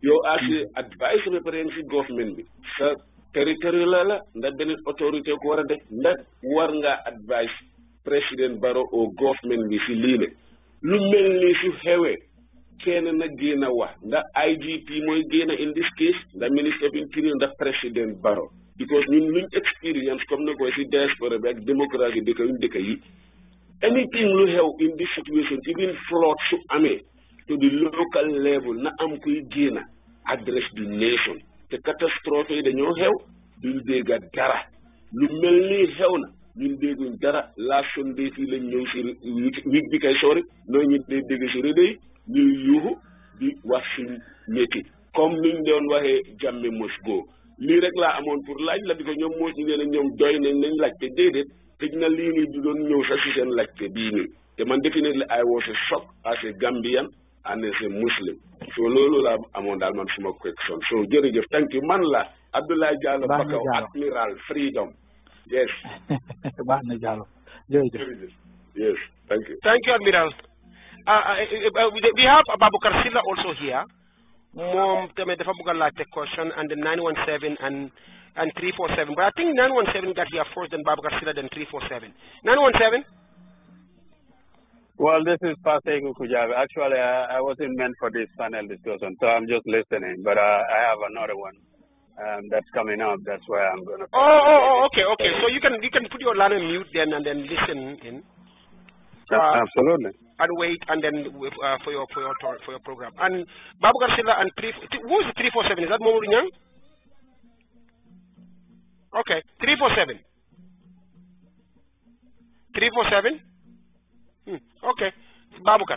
yow as advice represent ci government bi sa territoire la ndax beneen autorité ko war a def ndax war nga advice président Barrow o government bi ci lii ne lu mel ni su xewee kenn na génn wax ndax IGP mooy génn in this case ndax ministre of interior ndax président Barrow because ñun luñ experience comme na koy si diaspora bi ak démocratie dëkk yuñ dëkk yi anything lu xew in this situation even fraud su amee to the local level na am kuy génn address the nation te catastrophe yi dañoo xew duñ dégg dara lu mel ni xew na ñun dégguñ dara la Sunday fii lañ ñëw si week bi kay sori nooy ñu dee dégg si réseau yi ñuy yuuxu di wax suñ métier comme niñ doon waxee Jammeh must go lii rek laa amoon pour laaj la bi ko ñoom moo ci nee na ñoom doy nañ laajte déedéet tëj na lii nii di doon ñëw sax si seen laajte bii nii te man definitely I was a shock as a Gambian and as a Muslim so loolu laa amoon daal man suma question so jërëjëf thank you man la Abdoulaye Diallo Bakaw Admiral Freedom yes baax na Diallo jërëjëf yes thank you Admiral we have Baboucarr Sylla also here moom tamit dafa bëgg a laajte question and then 917 and 347 but I think 917 got here first then Baboucarr Sylla then 347 917. Well, this is Pastor Kujabi. Actually, I wasn't meant for this panel discussion, so I'm just listening. But I have another one that's coming up. That's why I'm going to. Okay. So you can put your line on mute then and then listen in. Absolutely. And wait and then for your program. And Baboucarr Sylla and who is 347? Is that Momo Nyang? Okay, 347. 347. Okay. Babuka.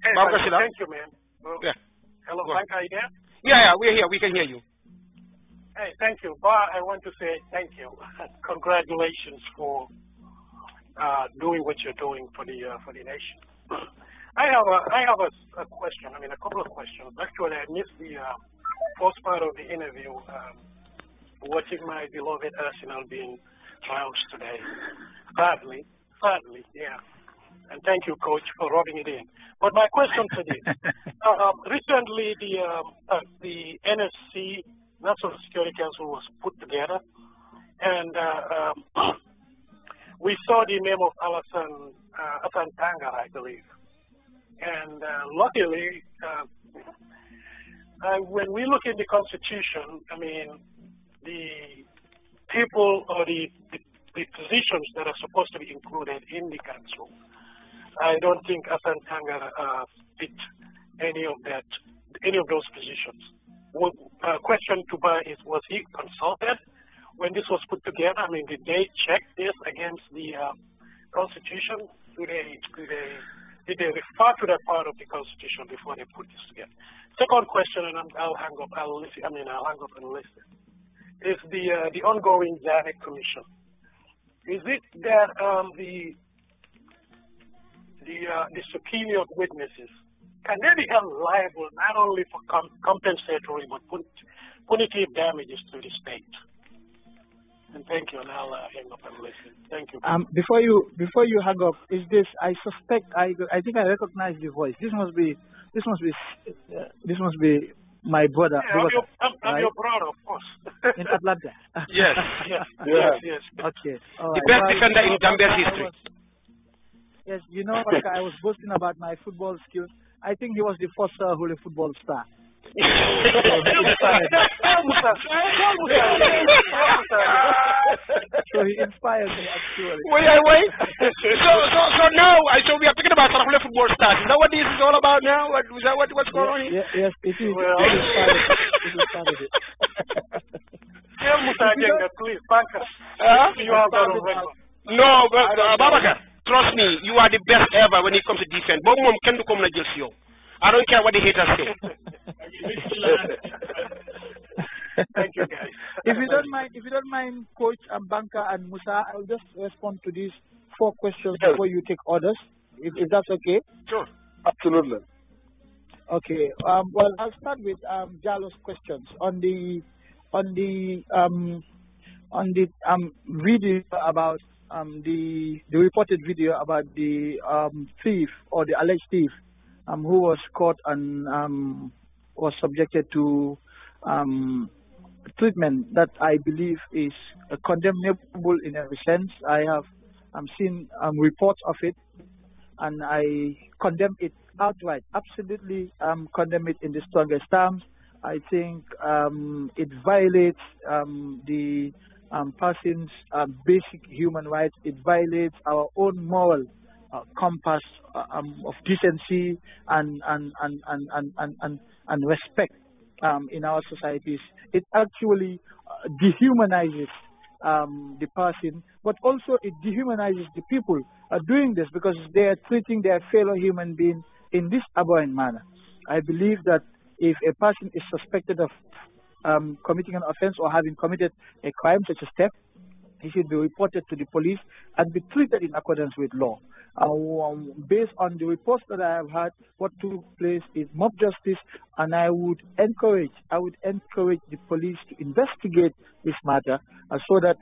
Hey, thank you, man. Yeah. Hello, Frank, are you there? Yeah, we're here. We can hear you. Hey, thank you. Bar, I want to say thank you. Congratulations for doing what you're doing for the nation. I have a question. I mean, a couple of questions. Actually, I missed the first part of the interview. Watching my beloved Arsenal being trounced today. Sadly, yeah. And thank you, Coach, for rubbing it in. But my question to this: recently, the NSC, National Security Council, was put together, and we saw the name of Alassane Tangara, I believe. And luckily, when we look in the Constitution, I mean, the people or the positions that are supposed to be included in the council, I don't think Alassane Tangara fit any of those positions. Question to Ba is, was he consulted when this was put together? I mean, did they check this against the Constitution? Did they refer to that part of the Constitution before they put this together? Second question, and I'll hang up. I'll hang up and listen. Is the ongoing Zanek Commission? Is it that the subpoenaed witnesses, can they be held liable not only for compensatory but punitive damages to the state? And thank you, and I'll hang up and listen. Thank you. Before you hang up, is this? I suspect I think I recognize the voice. This must be my brother. Yeah, I'm your brother, of course. In Atlanta. Yes. Yes. Okay. The best defender in Gambia's history. Yes, you know, I was boasting about my football skills. I think he was the first Holy football star. So he inspired me, actually. Wait. So now, so we are talking about Holy football stars. Is that what this is all about now? Is that what's going on here? Yes, it is. Well, tell Musa please, Banker. You have that on record. No, but Babaka, trust me, you are the best ever when it comes to defense. But mom can do come na just you. I don't care what the haters say. Thank you, guys. If you don't mind, Coach and Banker and Musa, I'll just respond to these 4 questions before you take orders. If that's okay. Sure. Absolutely. Okay. Well, I'll start with Jalo's questions on the video about the reported video about the thief or the alleged thief who was caught and was subjected to treatment that I believe is condemnable in every sense. I have seen reports of it, and I condemn it outright. Absolutely condemn it in the strongest terms. I think it violates the person's basic human rights. It violates our own moral compass of decency and respect in our societies. It actually dehumanizes the person, but also it dehumanizes the people doing this, because they are treating their fellow human being in this abhorrent manner. I believe that if a person is suspected of committing an offense or having committed a crime such as theft, he should be reported to the police and be treated in accordance with law. Based on the reports that I have had, what took place is mob justice, and I would encourage the police to investigate this matter so that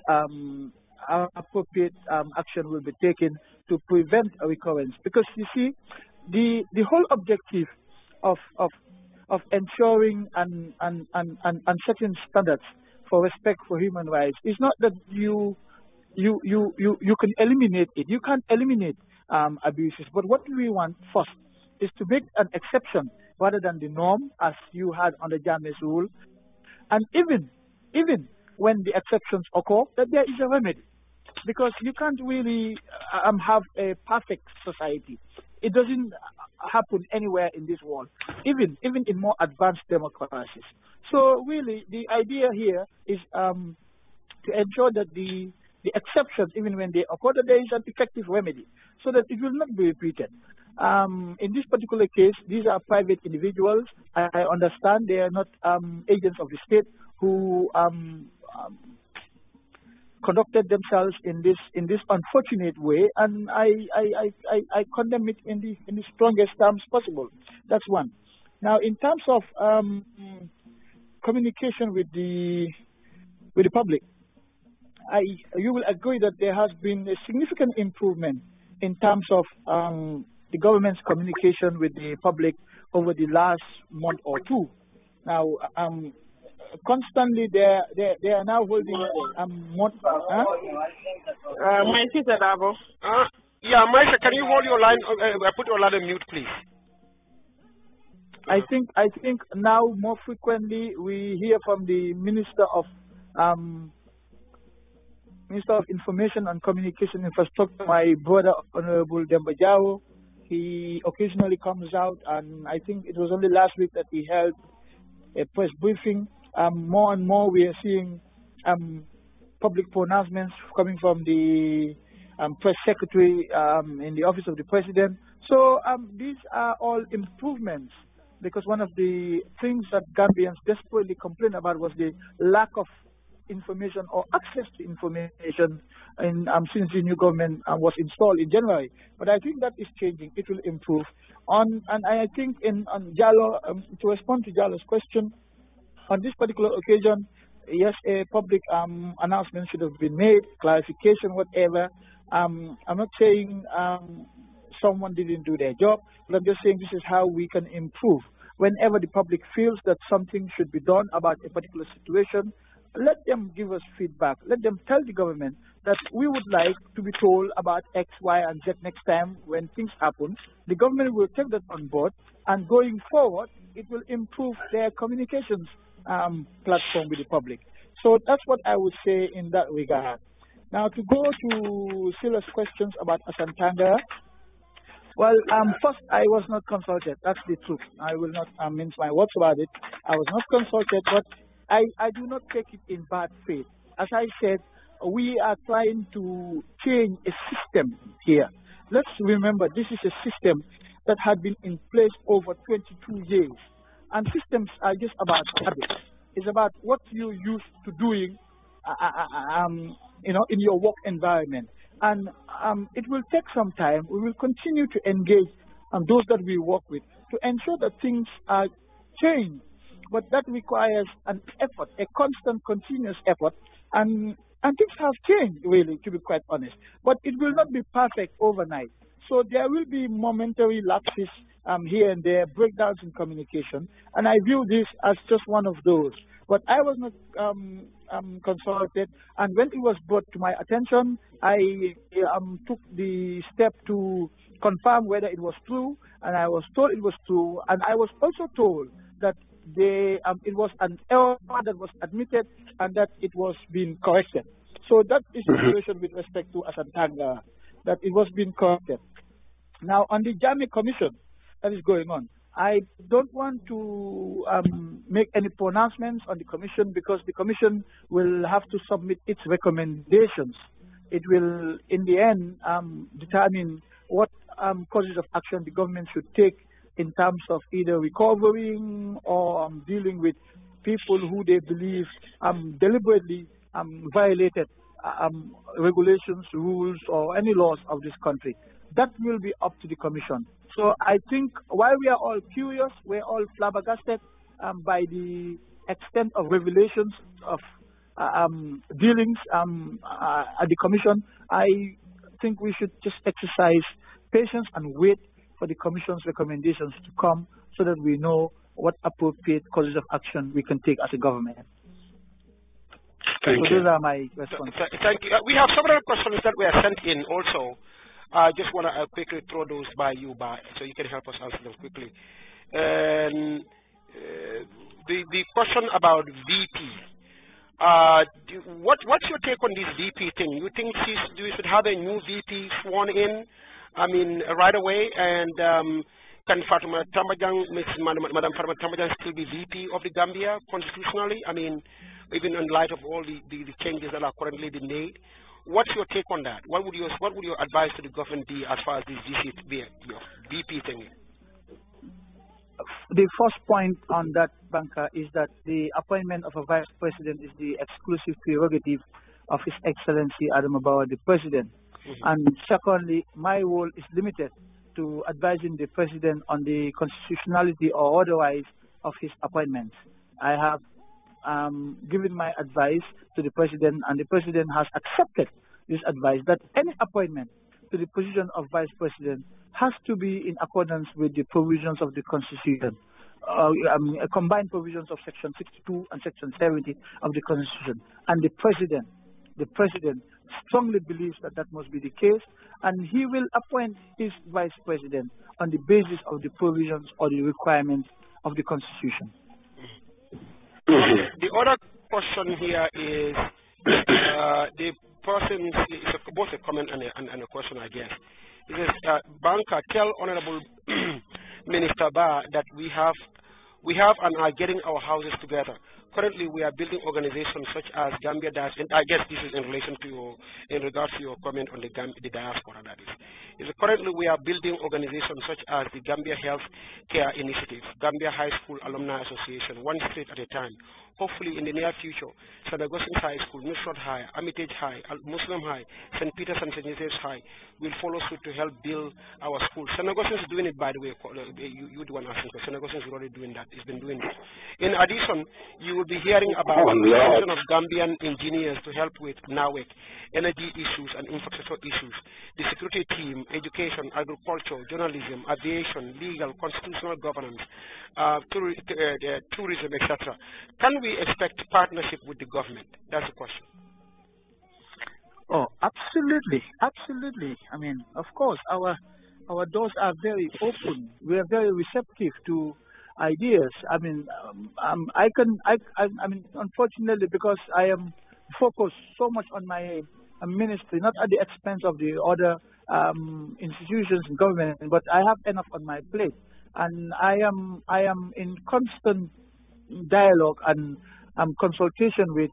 appropriate action will be taken to prevent a recurrence. Because you see, the whole objective of ensuring and setting standards for respect for human rights is not that you can eliminate it. You can't eliminate abuses. But what we want first is to make an exception rather than the norm, as you had under Jammeh's rule. And even when the exceptions occur, that there is a remedy. Because you can't really have a perfect society. It doesn't happen anywhere in this world, even in more advanced democracies. So really, the idea here is to ensure that the the exceptions, even when they occur, that there is an effective remedy so that it will not be repeated. In this particular case, these are private individuals. I understand they are not agents of the state who conducted themselves in this unfortunate way, and I condemn it in the strongest terms possible. That's one. Now, in terms of communication with the public, you will agree that there has been a significant improvement in terms of the government's communication with the public over the last month or two. Now, constantly they are now holding yeah, Maisa, can you hold your line? Put your line on mute, please. I think now more frequently we hear from the Minister of Information and Communication Infrastructure, my brother Honorable Tambedou. He occasionally comes out, and I think it was only last week that he held a press briefing. More and more we are seeing public pronouncements coming from the press secretary in the office of the president. So these are all improvements, because one of the things that Gambians desperately complained about was the lack of information or access to information since the new government was installed in January. But I think that is changing. It will improve. And I think on Jallo, to respond to Jallo's question, on this particular occasion, yes, a public announcement should have been made, clarification, whatever. I'm not saying someone didn't do their job, but I'm just saying this is how we can improve. Whenever the public feels that something should be done about a particular situation, let them give us feedback. Let them tell the government that we would like to be told about X, Y, and Z next time when things happen. The government will take that on board, and going forward, it will improve their communications platform with the public. So that's what I would say in that regard. Now, to go to Silas' questions about Asantanga, well, first, I was not consulted. That's the truth. I will not mince my words about it. I was not consulted, but I do not take it in bad faith. As I said, we are trying to change a system here. Let's remember, this is a system that had been in place over 22 years. And systems are just about habits. It's about what you're used to doing, in your work environment. And it will take some time. We will continue to engage those that we work with to ensure that things are changed. But that requires an effort, a constant, continuous effort. And things have changed, really, to be quite honest. But it will not be perfect overnight. So there will be momentary lapses here and there, breakdowns in communication. And I view this as just one of those. But I was not consulted. And when it was brought to my attention, I took the step to confirm whether it was true. And I was told it was true. And I was also told that it was an error that was admitted and that it was being corrected. So that is the situation with respect to Asantanga, that it was being corrected. Now, on the Jamie Commission that is going on, I don't want to make any pronouncements on the Commission, because the Commission will have to submit its recommendations. It will, in the end, determine what courses of action the government should take in terms of either recovering or dealing with people who they believe deliberately violated regulations, rules, or any laws of this country. That will be up to the Commission. So I think while we are all curious, we're all flabbergasted by the extent of revelations of dealings at the Commission, I think we should just exercise patience and wait for the Commission's recommendations to come so that we know what appropriate courses of action we can take as a government. Thank you. Those are my responses. Thank you. We have several questions that were sent in also. I just want to quickly throw those by you, so you can help us answer them quickly. And the question about VP. What's your take on this VP thing? You think we should have a new VP sworn in, right away? And can Fatuma Tambajang, Madam Fatuma Tambajang, still be VP of the Gambia constitutionally? Even in light of all the changes that are currently being made. what's your take on that? What would your advice to the government be as far as this VP thing is? The first point on that, Banker, is that the appointment of a vice president is the exclusive prerogative of His Excellency Adam Barrow, the president. And secondly, my role is limited to advising the president on the constitutionality or otherwise of his appointments. I have given my advice to the president, and the president has accepted this advice that any appointment to the position of vice president has to be in accordance with the provisions of the Constitution, combined provisions of Section 62 and Section 70 of the Constitution. And the president strongly believes that that must be the case, and he will appoint his vice president on the basis of the provisions or the requirements of the Constitution. The other question here is the person, it's both a comment and a question, I guess. It says, Banker, tell Honorable Minister Ba that we have and are getting our houses together. Currently, we are building organizations such as Gambia Diaspora, and I guess this is in relation to in regards to your comment on the diaspora, that is. Currently, we are building organizations such as the Gambia Health Care Initiative, Gambia High School Alumni Association, one state at a time. Hopefully, in the near future, St. Augustine's High School, Nusrat High, Armitage High, Muslim High, St. Peter's and St. Joseph's High will follow suit to help build our schools. St. Augustine's is doing it, by the way. You the one asking, because St. Augustine's is already doing that. It's been doing it. In addition, you will be hearing about the creation of Gambian engineers to help with NAWEC, energy issues and infrastructure issues, the security team, education, agriculture, journalism, aviation, legal, constitutional governance, tourism, etc. Can we expect partnership with the government? That's the question. Oh, absolutely, absolutely. I mean, of course, our doors are very open. We are very receptive to ideas. I mean, I mean, unfortunately, because I am focused so much on my ministry, not at the expense of the other institutions and government, but I have enough on my plate, and I am in constant dialogue and consultation with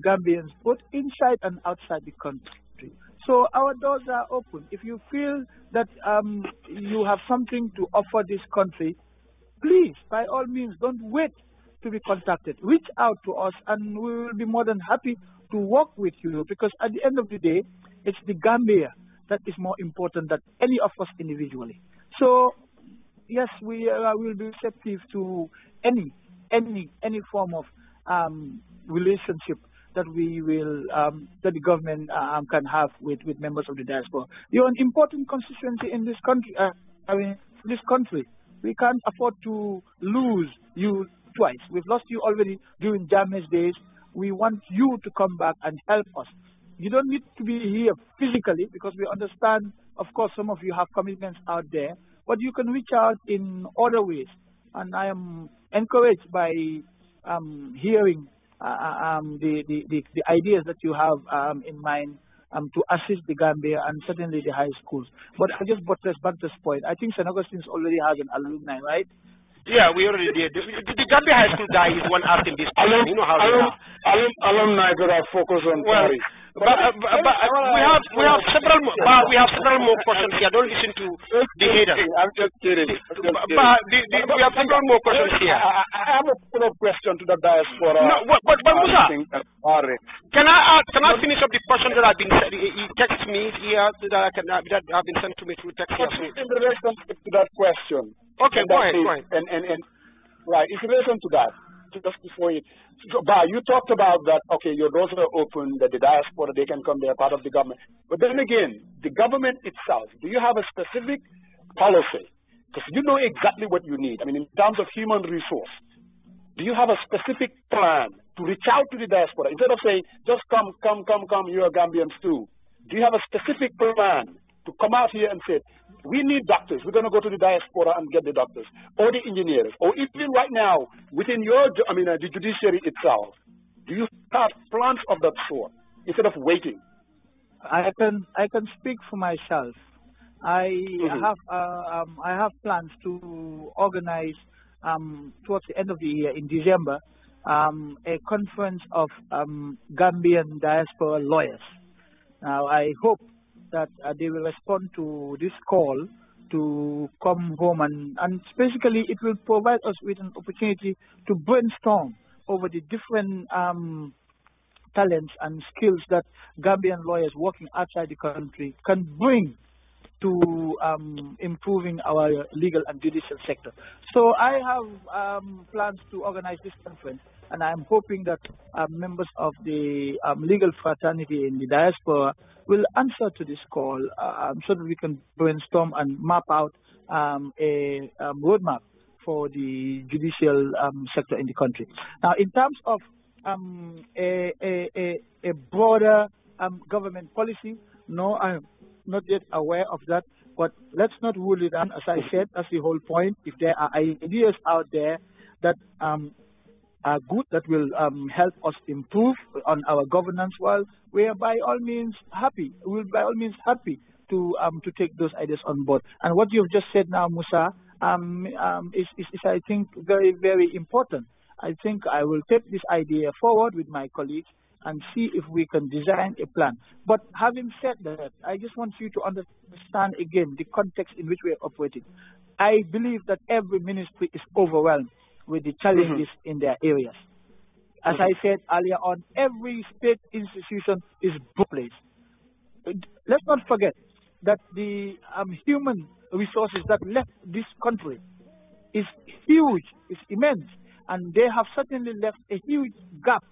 Gambians, both inside and outside the country. So our doors are open. If you feel that you have something to offer this country, please, by all means, don't wait to be contacted. Reach out to us, and we will be more than happy to work with you, because at the end of the day, it's the Gambia that is more important than any of us individually. So, yes, we will be receptive to any form of relationship that we will that the government can have with members of the diaspora. You're an important constituency in this country. This country. We can't afford to lose you twice. We've lost you already during Jammeh's days. We want you to come back and help us. You don't need to be here physically, because we understand, of course, some of you have commitments out there, but you can reach out in other ways. And I am encouraged by hearing the ideas that you have in mind to assist the Gambia and certainly the high schools. But I just buttress Banter's point. I think St. Augustine's already has an alumni, right? Yeah, we already did. The Gambia High School guy is one asking this question. You know how alumni that are focused on Paris. But we have several more questions here. Don't listen to the haters. I'm just kidding. We have several more questions here. I have a follow-up question to the diaspora. No, but Musa, can I finish up the question that I've been said? He texted me here that have been sent to me through text. In relation to that question. Okay, go ahead. And right, in relation to that, just before you, you talked about that, okay, your doors are open, that the diaspora, they can come, they're part of the government. But then again, the government itself, do you have a specific policy? Because you know exactly what you need. I mean, in terms of human resource, do you have a specific plan to reach out to the diaspora? Instead of saying, just come, you're Gambians too. Do you have a specific plan to come out here and say, we need doctors, we're going to go to the diaspora and get the doctors, or the engineers, or even right now, within your, the judiciary itself, do you have plans of that sort, instead of waiting? I can speak for myself. I have plans to organize towards the end of the year, in December, a conference of Gambian diaspora lawyers. Now, I hope that they will respond to this call to come home, and basically it will provide us with an opportunity to brainstorm over the different talents and skills that Gambian lawyers working outside the country can bring to improving our legal and judicial sector. So I have plans to organize this conference, and I'm hoping that members of the legal fraternity in the diaspora will answer to this call so that we can brainstorm and map out a roadmap for the judicial sector in the country. Now, in terms of a broader government policy, no, I'm not yet aware of that, but let's not rule it out. As I said, that's the whole point. If there are ideas out there that are good, that will help us improve on our governance, well, we are by all means happy. We'll by all means happy to take those ideas on board. And what you've just said now, Musa, is I think very, very important. I think I will take this idea forward with my colleagues and see if we can design a plan. But having said that, I just want you to understand again the context in which we are operating. I believe that every ministry is overwhelmed with the challenges in their areas. As I said earlier on, every state institution is broken. Let's not forget that the human resources that left this country is huge, is immense, and they have certainly left a huge gap,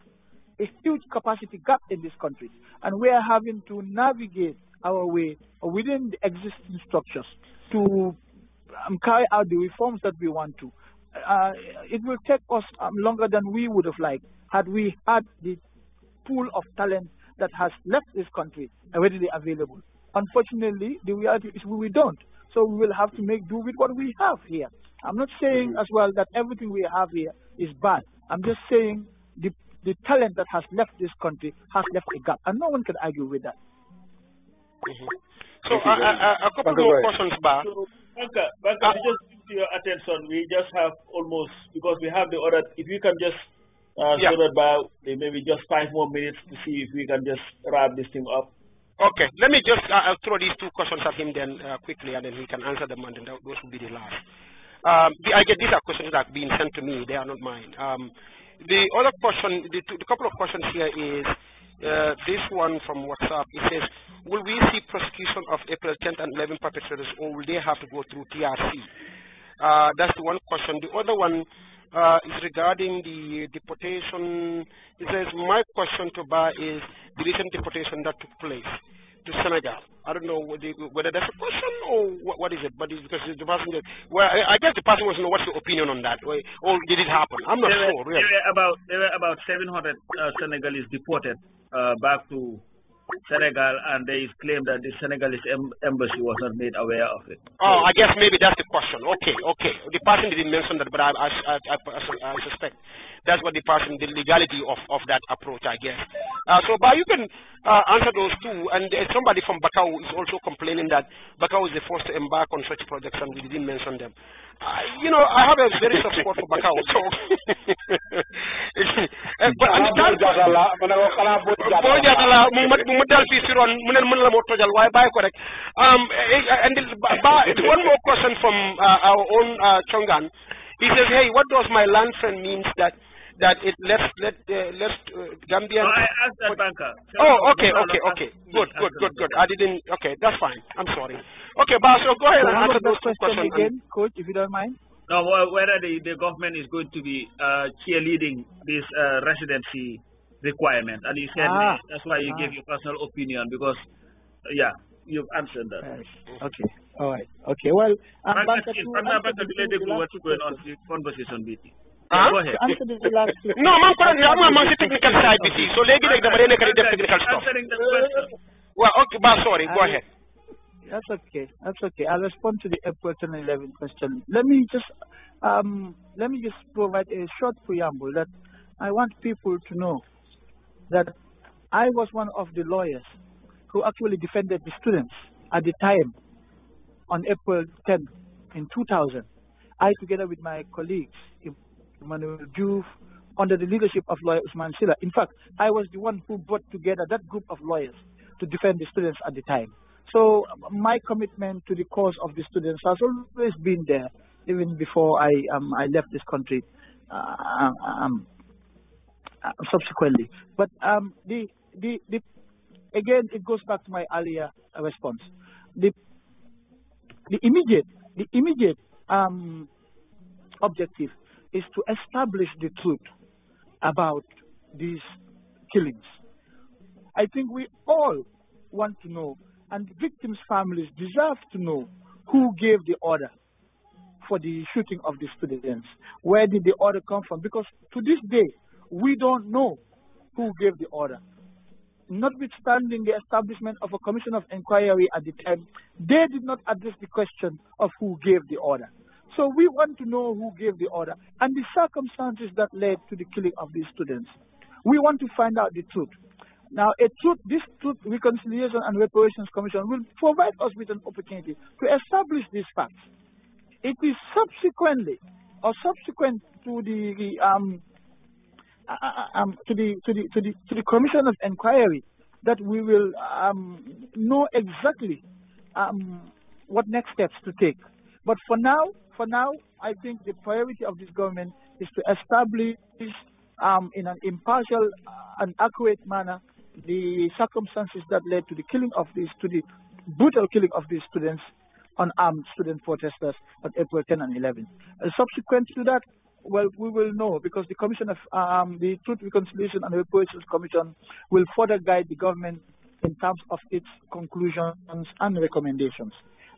a huge capacity gap in this country. And we are having to navigate our way within the existing structures to carry out the reforms that we want to. It will take us longer than we would have liked had we had the pool of talent that has left this country readily available. Unfortunately, the reality is we don't. So we will have to make do with what we have here. I'm not saying as well that everything we have here is bad. I'm just saying the talent that has left this country has left a gap, and no one can argue with that. So a couple more questions, Ba. So, Banka, just to your attention, we just have almost, because we have the other, if you can just so that by maybe just 5 more minutes to see if we can just wrap this thing up. Okay, let me just throw these 2 questions at him then quickly, and then he can answer them, and then those will be the last. I get these are questions that are being sent to me; they are not mine. The other question, the couple of questions here is this one from WhatsApp. It says, "Will we see prosecution of April 10th and 11th perpetrators, or will they have to go through TRRC?" That's the one question. The other one is regarding the deportation. It says, "My question to Ba is the recent deportation that took place to Senegal." I don't know whether that's a question or what is it, but it's because the person that, well, I guess the person wants to know what's your opinion on that, or did it happen? I'm not sure, really. There were about 700 Senegalese deported back to Senegal, and there is claim that the Senegalese embassy was not made aware of it. Oh, I guess maybe that's the question. Okay. The person didn't mention that, but I suspect that's what the person, the legality of that approach, I guess. So, but you can answer those 2. And somebody from Bakau is also complaining that Bakau is the first to embark on such projects, and we didn't mention them. You know, I have a very soft spot for Bakau, so. But and one more question from our own Chongan. He says, "Hey, what does my land friend means that it left Gambia?" No, I asked that banker. Oh, okay. Good. I didn't. Okay, that's fine. I'm sorry. Okay, but so go ahead and answer those 2 questions again, Coach, if you don't mind. No, whether the government is going to be cheerleading this residency requirement, and he said that's why you gave your personal opinion, because you've answered that. Okay, all right, okay. Well, what's going on the conversation with you? Go ahead. No, I'm technical side with you. So technical stuff. Well, okay, but sorry, go ahead. That's okay. I'll respond to the April 2011 question. Let me just provide a short preamble that I want people to know that I was one of the lawyers who actually defended the students at the time on April 10th in 2000. I, together with my colleagues, Emmanuel Diouf, under the leadership of lawyer Usman Silla. In fact, I was the one who brought together that group of lawyers to defend the students at the time. So my commitment to the cause of the students has always been there, even before I left this country. Subsequently, but again, it goes back to my earlier response. The immediate objective is to establish the truth about these killings. I think we all want to know, and victims' families deserve to know, who gave the order for the shooting of the students. Where did the order come from? Because to this day, we don't know who gave the order. Notwithstanding the establishment of a commission of inquiry at the time, they did not address the question of who gave the order. So we want to know who gave the order and the circumstances that led to the killing of these students. We want to find out the truth. Now, this Truth, Reconciliation and Reparations Commission will provide us with an opportunity to establish these facts. It is subsequent to the commission of inquiry that we will know exactly what next steps to take. But for now, I think the priority of this government is to establish in an impartial and accurate manner the circumstances that led to the brutal killing of these students, unarmed student protesters on April 10 and 11. Subsequent to that, well, we will know, because the Commission of the Truth, Reconciliation and Reparations Commission will further guide the government in terms of its conclusions and recommendations.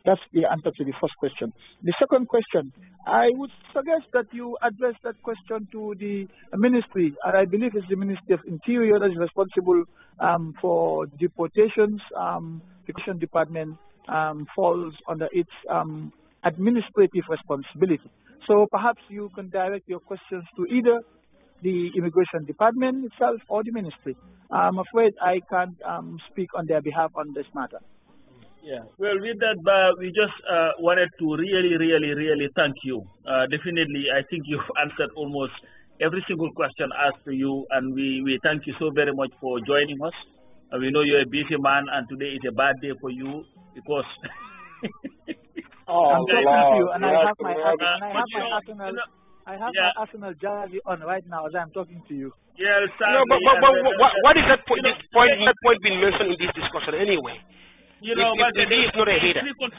That's the answer to the first question. The second question, I would suggest that you address that question to the ministry, and I believe it's the Ministry of Interior that is responsible for deportations. The Commission Department falls under its administrative responsibility. So perhaps you can direct your questions to either the Immigration Department itself or the ministry. I'm afraid I can't speak on their behalf on this matter. Yeah, well, with that, we just wanted to really thank you. Definitely, I think you've answered almost every single question asked to you, and we thank you so very much for joining us. We know you're a busy man, and today is a bad day for you because. I'm talking to you, and I have my Arsenal jersey on right now as I'm talking to you. Yeah, no, but what is that point? That point being mentioned in this discussion anyway? You know, but he is not a hater. Coach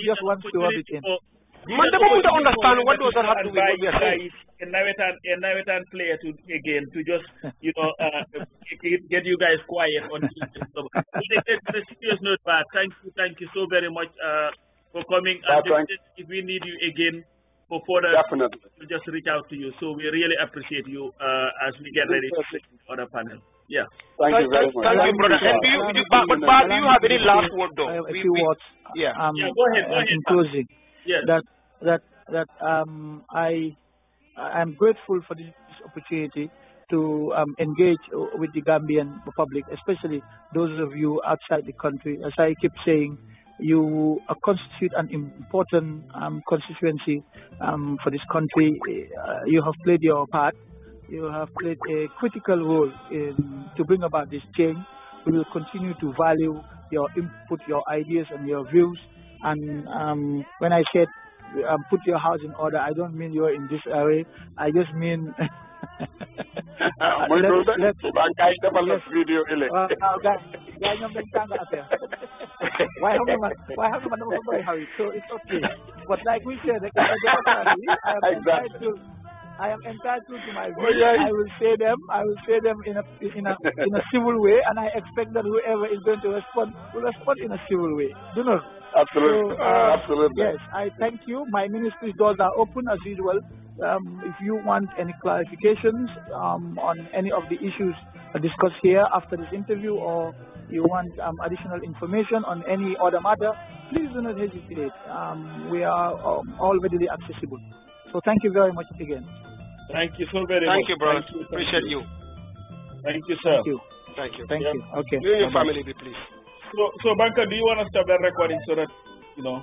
just wants to have it in. Man, the moment I understand what does that have to do with what we are saying. A Nawetan player to just get you guys quiet on this. On a serious note, but thank you so very much for coming. And if we need you again for further, definitely, we'll just reach out to you. So we really appreciate you as we get ready to take other panel. Yeah. Thank you very much. Thank you, brother. And do you have any last word, though? A few words. Yeah. Go ahead. In closing, yeah. I'm grateful for this opportunity to engage with the Gambian public, especially those of you outside the country. As I keep saying, you constitute an important constituency for this country. You have played your part. You have played a critical role to bring about this change. We will continue to value your input, your ideas, and your views. And when I said put your house in order, I don't mean you're in disarray. I just mean so it's okay. But like we said, I am entitled to my views. I will say them in a civil way, and I expect that whoever is going to respond will respond in a civil way. Do not. Absolutely. So, absolutely. Yes, I thank you. My ministry's doors are open as usual. If you want any clarifications on any of the issues discussed here after this interview, or you want additional information on any other matter, please do not hesitate. We are all readily accessible. So thank you very much again. Thank you so very much. Thank you, brother. Appreciate you. Thank you, sir. Thank you. Thank you. Okay. You and your family, please. So Banka, do you want to stop that recording so that, you know?